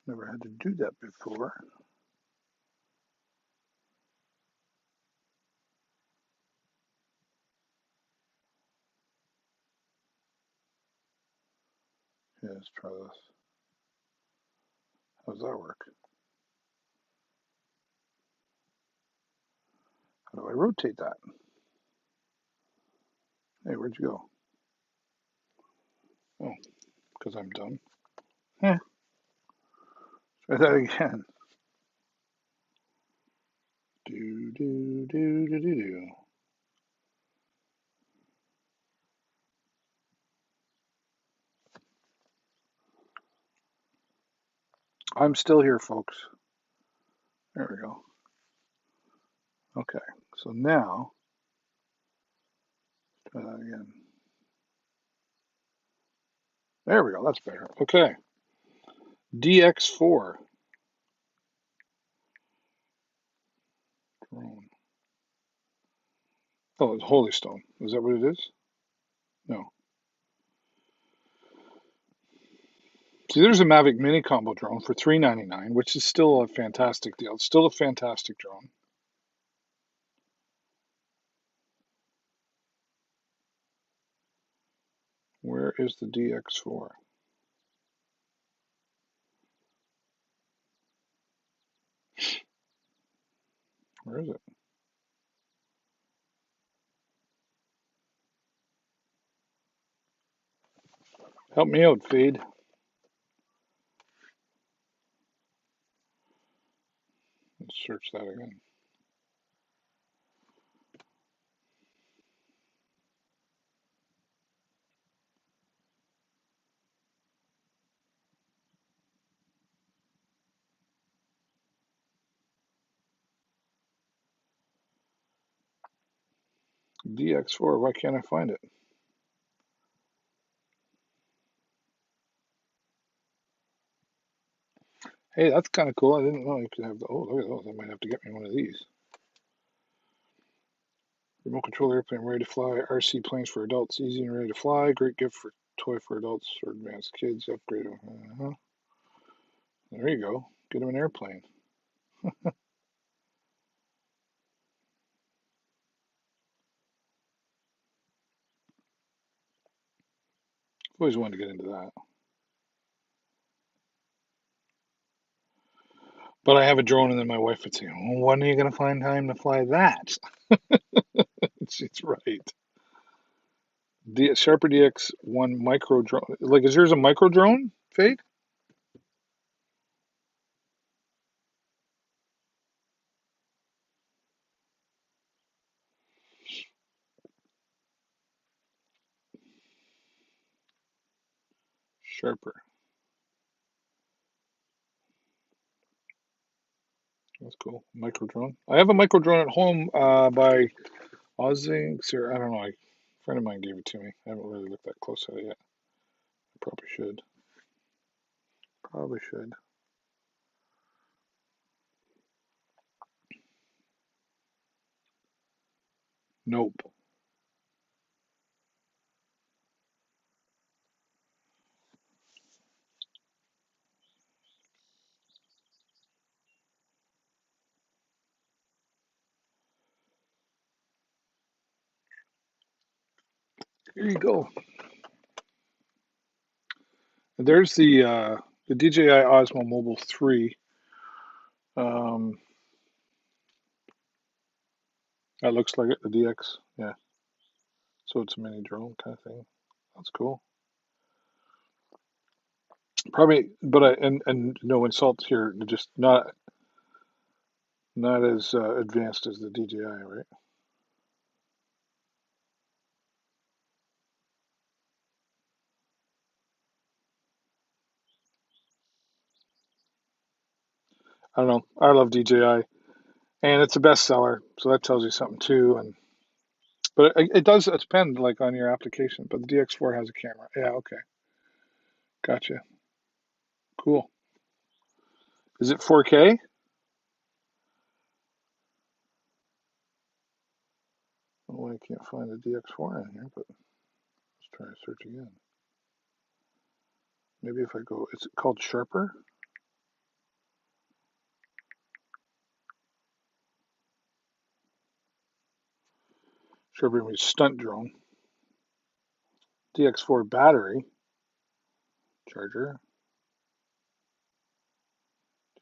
Never had to do that before. Yeah, let's try this. How does that work? How do I rotate that? Hey, where'd you go? Oh, because I'm done. Eh, try that again. Do. I'm still here, folks. There we go. Okay, so now, try that again. There we go, that's better. Okay, DX4. Drone. Oh, it's Holy Stone. Is that what it is? No. See, there's a Mavic Mini combo drone for $399, which is still a fantastic deal. It's still a fantastic drone. Where is the DX4? Where is it? Help me out, Fade. Let's search that again. DX4, why can't I find it? Hey, that's kind of cool. I didn't know you could have the. Oh, look at those. I might have to get me one of these. Remote control airplane ready to fly. RC planes for adults, easy and ready to fly. Great gift for toy for adults or advanced kids. Upgrade. There you go. Get them an airplane. I've always wanted to get into that. But I have a drone, and then my wife would say, well, when are you going to find time to fly that? She's right. Sharper DX1 micro drone. Like, is yours a micro drone, Fade? Sharper. That's cool. Micro drone. I have a micro drone at home by Ozzinks, or I don't know. A friend of mine gave it to me. I haven't really looked that close at it yet. I probably should. Probably should. Nope. Here you go. There's the DJI Osmo Mobile 3. Um, that looks like it, the DX. Yeah. So it's a mini drone kind of thing. That's cool. Probably, but and no insult here, just not as advanced as the DJI, right? I don't know. I love DJI, and it's a bestseller, so that tells you something too. And but it does depend, like on your application. But the DX4 has a camera. Yeah, okay, gotcha. Cool. Is it 4K? Oh, I can't find the DX4 in here, but let's try to search again. Maybe if I go, is it called Sharper? Sharper means stunt drone. DX4 battery charger.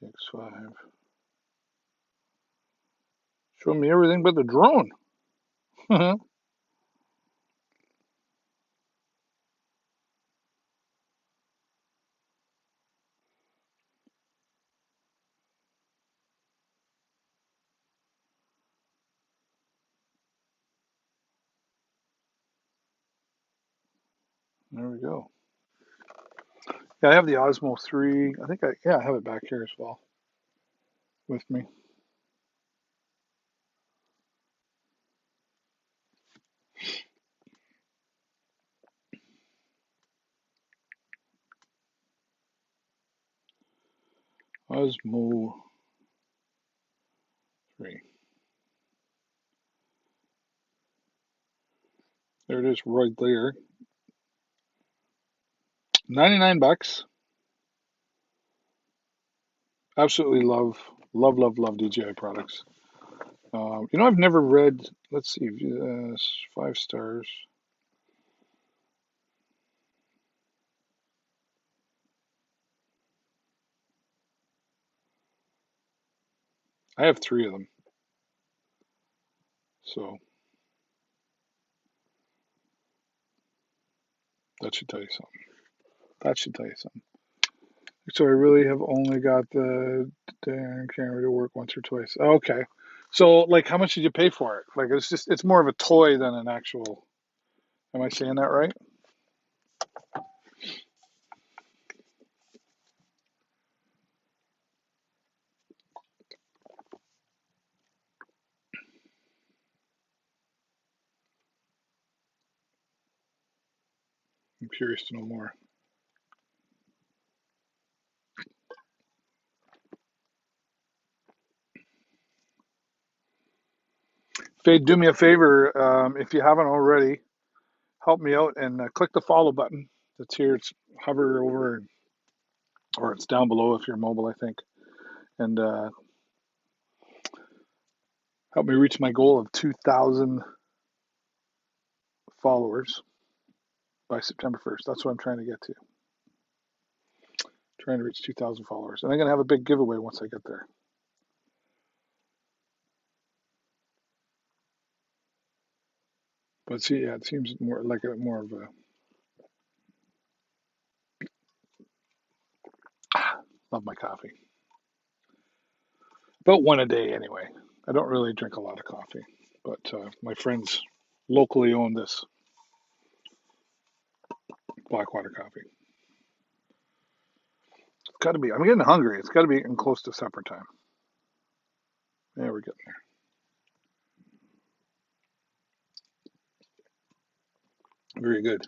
DX5. Show me everything but the drone. There we go. Yeah, I have the Osmo 3. I think I have it back here as well with me. Osmo 3. There it is right there. 99 bucks. Absolutely love DJI products. I've never read, let's see, 5 stars. I have 3 of them, so that should tell you something. That should tell you something. So I really have only got the camera to work once or twice. Okay. So like, how much did you pay for it? Like, it's more of a toy than an actual. Am I saying that right? I'm curious to know more. Fade, do me a favor, if you haven't already, help me out and click the follow button that's here. It's hover over, or it's down below if you're mobile, I think, and help me reach my goal of 2,000 followers by September 1st. That's what I'm trying to get to. Trying to reach 2,000 followers, and I'm gonna have a big giveaway once I get there. But see, yeah, it seems more like more of a love my coffee. About one a day anyway. I don't really drink a lot of coffee, but my friends locally own this Blackwater coffee. It's got to be. I'm getting hungry. It's got to be getting close to supper time. Yeah, we're getting there. Very good.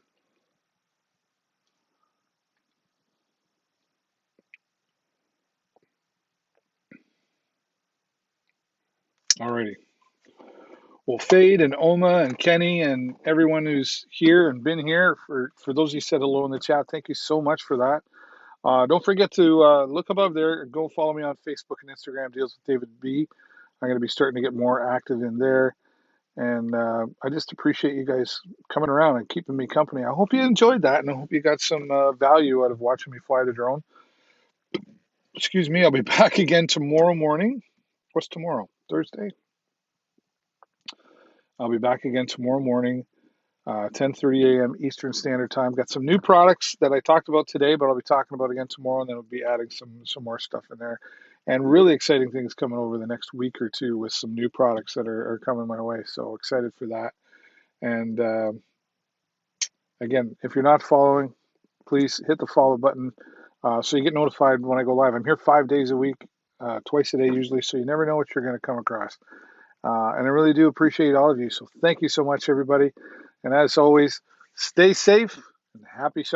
Alrighty. Well, Fade and Oma and Kenny and everyone who's here and been here, for those of you who said hello in the chat, thank you so much for that. Don't forget to look above there. Go follow me on Facebook and Instagram, Deals with David B. I'm going to be starting to get more active in there. And I just appreciate you guys coming around and keeping me company. I hope you enjoyed that, and I hope you got some value out of watching me fly the drone. Excuse me, I'll be back again tomorrow morning. What's tomorrow? Thursday? I'll be back again tomorrow morning, 10:30 a.m. Eastern Standard Time. Got some new products that I talked about today, but I'll be talking about again tomorrow, and then I'll be adding some more stuff in there. And really exciting things coming over the next week or two with some new products that are coming my way. So excited for that. And again, if you're not following, please hit the follow button so you get notified when I go live. I'm here 5 days a week, twice a day usually, so you never know what you're going to come across. And I really do appreciate all of you. So thank you so much, everybody. And as always, stay safe and happy shopping.